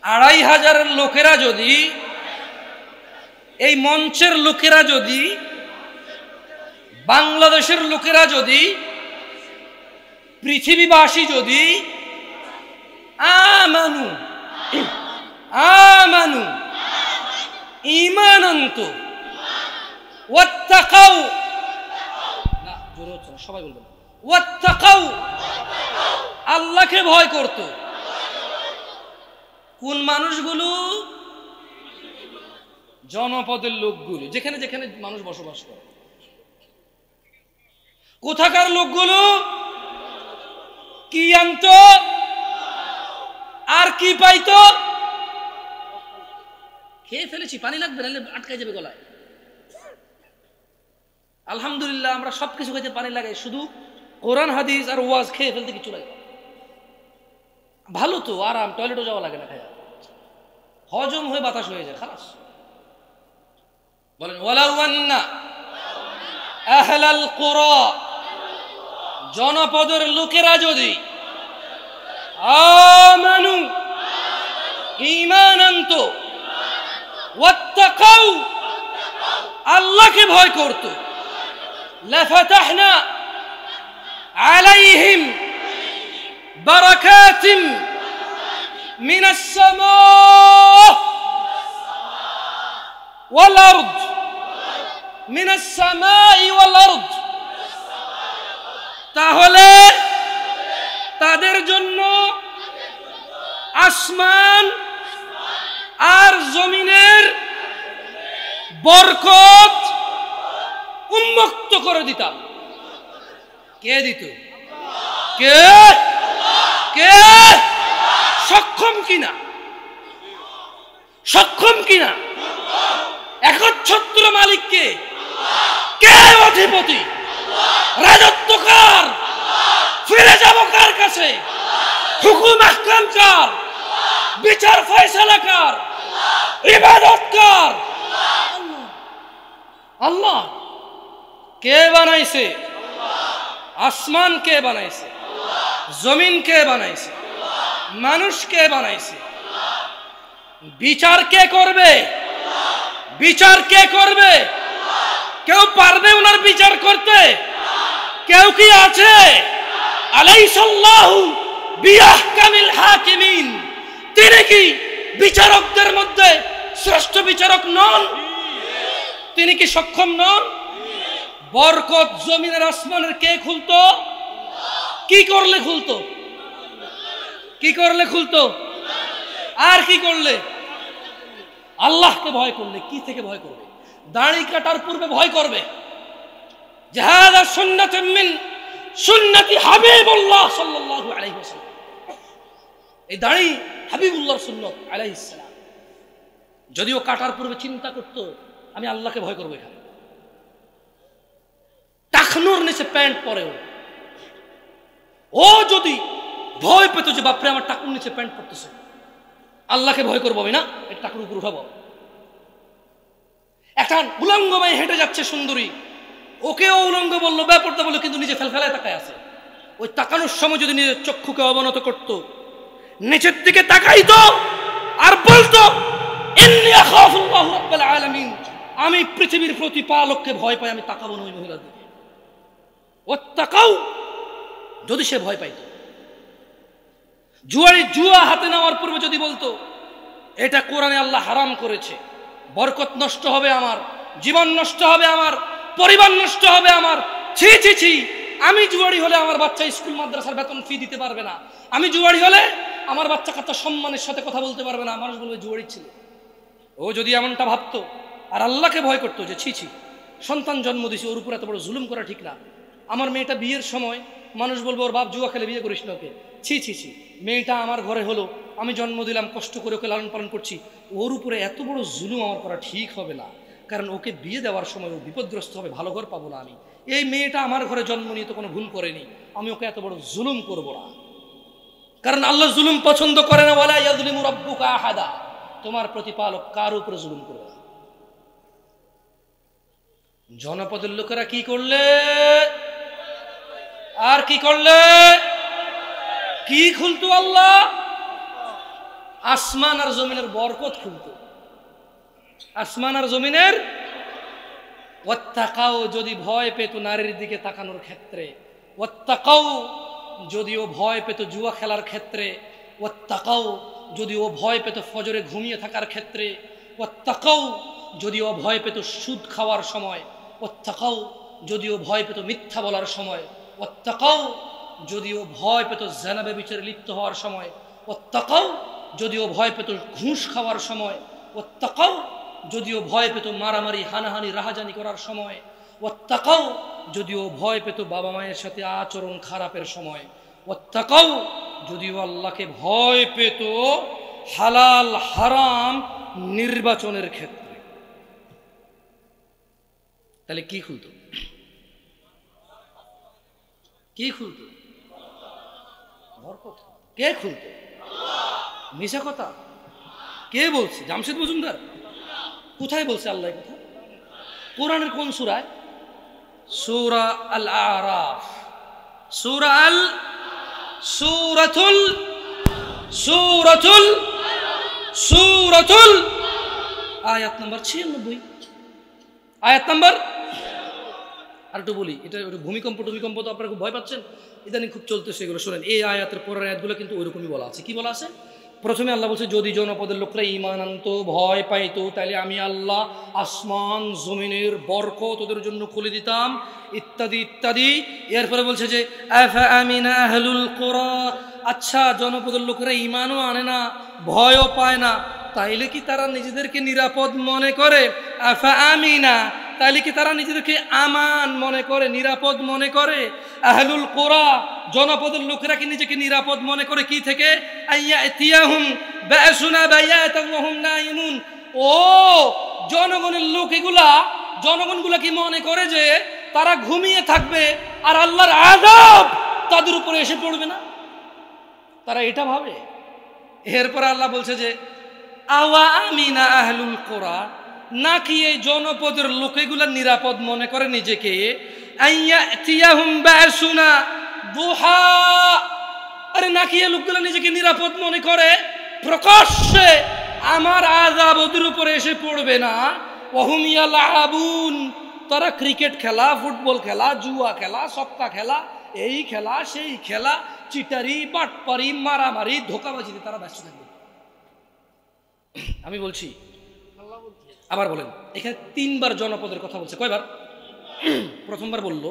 2500 লোকেরা যদি, এই মঞ্চের লোকেরা যদি, বাংলাদেশের লোকেরা যদি, পৃথিবীবাসী যদি আমানু আমানু ঈমান আনত ওয়াত্তাকাউ, না জোরে হচ্ছে না, সবাই বলবেন, ওয়াত্তাকাউ, আল্লাহকে ভয় করত। কোন মানুষগুলো? জনপদের লোকগুলো, যেখানে যেখানে মানুষ বসবাস করে। কোথাকার লোকগুলো? কি আনত আর কি পাইতো? খেয়ে ফেলেছি, পানি লাগবে, নাহলে আটকাই যাবে গলায়। আলহামদুলিল্লাহ, আমরা সবকিছু খাইতে পানি লাগাই, শুধু কোরআন হাদিস আর ওয়াজ খেয়ে ফেলতে কিছু লাগে। ভালো তো, আরাম, টয়লেটও যাওয়া লাগে না, খায়া হজম হয়ে বাতাস হয়ে যায়, খালাস। বলেন, ওয়ালাউ আন্না আহলাল কুরা, জনপদের লোকেরা যদি, আমানু, ঈমান আনত, ওয়াত্তাকাউ, আল্লাহকে ভয় করত, লাফাতাহনা আলাইহিম বারাকাতিন মিনাস সামা ওয়াল আরদ, মিনাস সামাই ওয়াল আরদ, তাহলে তাদের জন্য আসমান আর জমিনের বরকত উন্মুক্ত করে দিতাম। কে দিত? কে? কে? সক্ষম কিনা? সক্ষম কিনা? একচ্ছত্র মালিক কে? কে অধিপতি? রাজত্ব কার? ফিরে যাব কার কাছে? হুকুম আহকাম কার? বিচার ফয়সালা কার? ইবাদত কার? আল্লাহ। কে বানাইছে? আসমান কে বানাইছে? জমিন কে বানাইছে? মানুষ কে বানাইছে? বিচার কে করবে? বিচার কে করবে? কেউ পারবে ওনার বিচার করতে? কেউ কি আছে? আলাইসাল্লাহু বিআহকামিল হাকিমিন, তিনি কি বিচারকদের মধ্যে শ্রেষ্ঠ বিচারক নন? তিনি কি সক্ষম নন? বরকত জমিনের আসমানের কে খুলতো? কি করলে খুলতো? কি করলে খুলতো? আর কি করলে? আল্লাহকে ভয় করলে। কি থেকে ভয় করবে? দাড়ি কাটার পূর্বে ভয় করবে। জাহাদা সুন্নাতুম মিন সুন্নতি হাবিবুল্লাহ সাল্লাল্লাহু আলাইহি ওয়াসাল্লাম। এই দাড়ি হাবিবুল্লাহর সুন্নত আলাইহিস সালাম। যদিও কাটার পূর্বে চিন্তা করত আমি আল্লাহকে ভয় করবো। এখানে টাকনুর নিচে প্যান্ট পরে ও যদি ভয় পেত যে বাপরে আমার টাকুর নিচে প্যান্ট পরতেছে, আল্লাহকে ভয় করবো আমি না, এটা টাকুর উপর উঠাবো। একটা উলঙ্গ মেয়ে হেঁটে যাচ্ছে সুন্দরী, ওকেও উলঙ্গ বললো, ব্যাপারটা বললো, কিন্তু নিজে ফেলফেলায় তাকায় আছে। ওই তাকানোর সময় যদি নিজের চক্ষুকে অবনত করতো, নিচের দিকে তাকাইতো আর বলতো ইন্নী আখাফুল্লাহ রাব্বুল আলামিন, আমি পৃথিবীর প্রতিপালককে ভয় পাই, আমি তাকাবো না ওই মহিলার দিকে। ও তাকাও, যদি সে ভয় পাইতো। জুয়া হাতে নেওয়ার পূর্বে যদি বলতো এটা কোরআনে আল্লাহ হারাম করেছে, বরকত নষ্ট হবে আমার, জীবন নষ্ট হবে আমার, পরিবার নষ্ট হবে আমার, ছি ছি ছি, আমি জুয়ারি হলে আমার বাচ্চা স্কুল মাদ্রাসার বেতন ফি দিতে পারবে না, আমি জুয়ারি হলে আমার বাচ্চা কাচ্চা সম্মানের সাথে কথা বলতে পারবে না, মানুষ বলবে জুয়ারি ছিল। ও যদি এমনটা ভাবতো আর আল্লাহকে ভয় করতো যে ছি ছি, সন্তান জন্ম দিছি, ওর উপর এত বড় জুলুম করা ঠিক না। আমার মেয়েটা বিয়ের সময় মানুষ বলবো ওর বাপ জুয়া খেলে বিয়ে করিস না ওকে, ছি ছি ছি, মেয়েটা আমার ঘরে হলো, আমি জন্ম দিলাম, কষ্ট করে ওকে লালন পালন করছি, ওর উপরে এত বড় জুলুম আমার করা ঠিক হবে না, কারণ ওকে বিয়ে দেওয়ার সময় ও বিপদগ্রস্ত হবে, ভালো ঘর পাবো না আমি। এই মেয়েটা আমার ঘরে জন্ম নিয়ে তো কোনো ভুল করেনি, আমি ওকে এত বড় জুলুম করব না, কারণ আল্লাহ জুলুম পছন্দ করে না। ওয়ালা ইয়াযলিমু রাব্বুকা আহাদা, তোমার প্রতিপালক কার উপরে জুলুম করবে না। জনপদের লোকেরা কি করলে আর কি করলে? কি খুলতো? আল্লাহ আসমান আর জমিনের বরকত খুলতো। আসমান আর জমিনের ওয়াত্তাকাও, যদি ভয় পেত নারীর দিকে তাকানোর ক্ষেত্রে, ওয়াত্তাকাও যদিও ভয় পেত জুয়া খেলার ক্ষেত্রে, ওয়াত্তাকাও যদিও ভয় পেত ফজরে ঘুমিয়ে থাকার ক্ষেত্রে, ওয়াত্তাকাও যদিও ভয় পেত সুদ খাওয়ার সময়, ওয়াত্তাকাও যদিও ভয় পেত মিথ্যা বলার সময়, ওয়াত্তাকাও যদিও ভয় পেত জিনা ব্যভিচারে লিপ্ত হওয়ার সময়, ওয়াত্তাকাও যদিও ভয় পেত ঘুষ খাওয়ার সময়, ওয়াত্তাকাও যদিও ভয় পেত মারামারি হানাহানি রাহাজানি করার সময়, ওয়াত্তাকাও যদিও ভয় পেত বাবা মায়ের সাথে আচরণ খারাপের সময়, ওয়াত্তাকাও যদিও আল্লাহকে ভয় পেত হালাল হারাম নির্বাচনের ক্ষেত্রে। তাহলে কি খুলতো? কি খুলতো? বরকত। কে খুলতো? মিশা কথা কে বলছে? জামশেদ মজুমদার? কোথায় বলছে আল্লাহ কথা? কোরআনের কোন সূরায়? সূরা আল আরাফ, সূরাতুল আয়াত নম্বর 96। আয়াত নম্বর, আর একটু বলি, এটা ভূমিকম্প তো আপনারা খুব ভয় পাচ্ছেন, ইদানিং খুব চলতেছে এগুলো, শোনেন। এই আয়াতের পরের আয়াতগুলো কিন্তু ওইরকমই বলা আছে। কি বলা আছে? প্রথমে আল্লাহ বলছে যদি জনপদের লোকরা ঈমান আনতো, ভয় পাইতো, তাহলে আমি আল্লাহ আসমান জমিনের বরকত ওদের জন্য খুলে দিতাম, ইত্যাদি ইত্যাদি। এরপরে বলছে যে আফা আমিনা আহলুল কুরা, আচ্ছা জনপদের লোকেরা ঈমানও আনে না, ভয়ও পায় না, তাইলে কি তারা নিজেদেরকে নিরাপদ মনে করে? আফা আমিনা, তাইলে কি তারা নিজেদেরকে আমান মনে করে, নিরাপদ মনে করে? আহলুল কুরা, জনপদের লোকেরা কি নিজেকে নিরাপদ মনে করে কি থেকে? আইয়াতিয়াহুম বাসুনা বায়াতান ওয়া হুম নাইমুন। ও জনগণের লোক, জনগণগুলা কি মনে করে যে তারা ঘুমিয়ে থাকবে আর আল্লাহর আযাব তাদের উপরে এসে পড়বে না? তারা এটা ভাবে? এরপর আল্লাহ বলছে যে আওয়া আমিনা আহলুল কোরা, নাকি এই জনপদের লোকেগুলা নিরাপদ মনে করে নিজেকে, আইয়াতিয়াহুম বাসুনা দুহা, আরে নাকি এই লোকগুলা নিজেকে নিরাপদ মনে করে প্রকাশ্যে আমার আযাব ওদের উপরে এসে পড়বে না। ওয়াহুম ইয়ালাবুন, তারা ক্রিকেট খেলা, ফুটবল খেলা, জুয়া খেলা, সক্কা খেলা, এই খেলা সেই খেলা, চিটারি বাটপারি মারামারি ধোঁকাবাজিতে তারা ব্যস্ত থাকবে। আমি বলছি, আবার বলেন, এখানে তিনবার জনপদের কথা বলছে। কয়বার? প্রথমবার বলল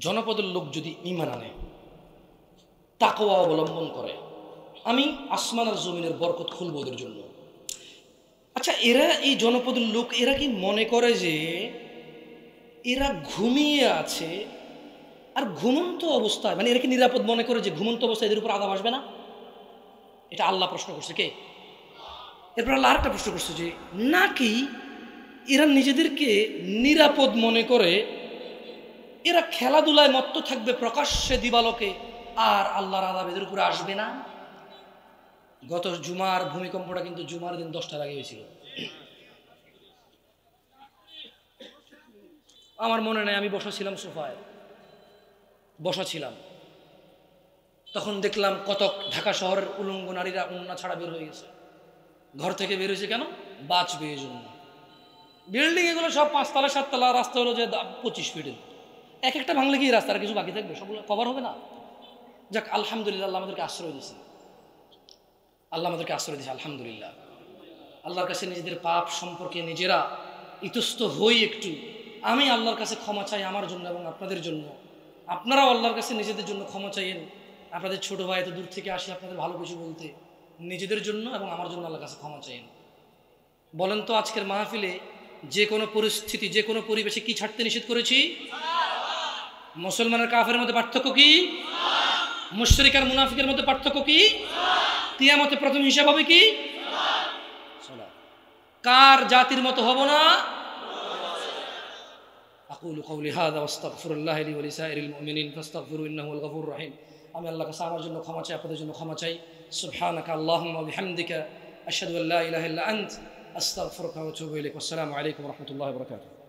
জনপদের লোক যদি ঈমান আনে, তাকওয়া অবলম্বন করে, আমি আসমান আর জমিনের বরকত খুলব ওদের জন্য। আচ্ছা, এরা এই জনপদের লোক এরা কি মনে করে যে এরা ঘুমিয়ে আছে আর ঘুমন্ত অবস্থায়, মানে এরা কি নিরাপদ মনে করে যে ঘুমন্ত অবস্থায় এদের উপর আযাব আসবে না? এটা আল্লাহ প্রশ্ন করছে। কে? এরপর আল্লাহ আরেকটা প্রশ্ন করছে যে নাকি এরা নিজেদেরকে নিরাপদ মনে করে এরা খেলাধুলায় মত্ত থাকবে প্রকাশ্যে দিবালোকে, আর আল্লাহর আযাব এদের উপরে আসবে না? গত জুমার ভূমিকম্পটা কিন্তু জুমার দিন 10টার আগে হয়েছিল। আমার মনে নাই, আমি বসা ছিলাম সোফায়, বসা ছিলাম, তখন দেখলাম কত ঢাকা শহরের উলঙ্গ নারীরা ওন্না ছাড়া বের হয়ে গেছে। ঘর থেকে বের হয়েছে কেন? বাঁচবে এই জন্য। বিল্ডিং এগুলো সব 5 তলা 7 তলা, রাস্তা হলো যে 25 ফিটের, এক একটা ভাঙলে কি রাস্তার কিছু বাকি থাকবে? সবগুলো কভার হবে না? যাক, আলহামদুলিল্লাহ, আল্লাহ আমাদেরকে আশ্রয় দিয়েছে, আল্লাহ আমাদেরকে আশ্রয় দিয়েছে, আলহামদুলিল্লাহ। আল্লাহর কাছে নিজেদের পাপ সম্পর্কে নিজেরা ইতস্ত হই একটু। আমি আল্লাহর কাছে ক্ষমা চাই আমার জন্য এবং আপনাদের জন্য। আপনারাও আল্লাহর কাছে নিজেদের জন্য ক্ষমা চাইয়েন। আপনাদের ছোট ভাই এত দূর থেকে আসি আপনাদের ভালো কিছু বলতে, নিজেদের জন্য এবং আমার জন্য আল্লাহর কাছে ক্ষমা চাইয়েন। বলেন তো, আজকের মাহফিলে যে কোনো পরিস্থিতি, যে কোনো পরিবেশে কি ছাড়তে নিষেধ করেছি? মুসলমানের কাফেরের মধ্যে পার্থক্য কি? মুশরিক আর মুনাফিকের মধ্যে পার্থক্য কি? কিয়ামতে প্রথম হিসাব হবে কি? সালাত। কার জাতির মতো হব না? আকুলু কওলি হাযা ওয়াস্তাগফিরুল্লাহ লি ওয়া লিসাইরিল মুমিনিন ফাস্তাগফিরু ইন্নাহু হুয়াল গফুরুর রহিম। আমি আল্লাহর কাছে আমার জন্য ক্ষমা চাই, আপনাদের জন্য ক্ষমা চাই। সুবহানাকা আল্লাহুম্মা ওয়া বিহামদিকা আশহাদু আল্লা ইলাহা ইল্লা আনতা আস্তাগফিরুকা ওয়া আতুবু ইলাইক। আসসালামু আলাইকুম ওয়া রাহমাতুল্লাহি ওয়া বারাকাতুহু।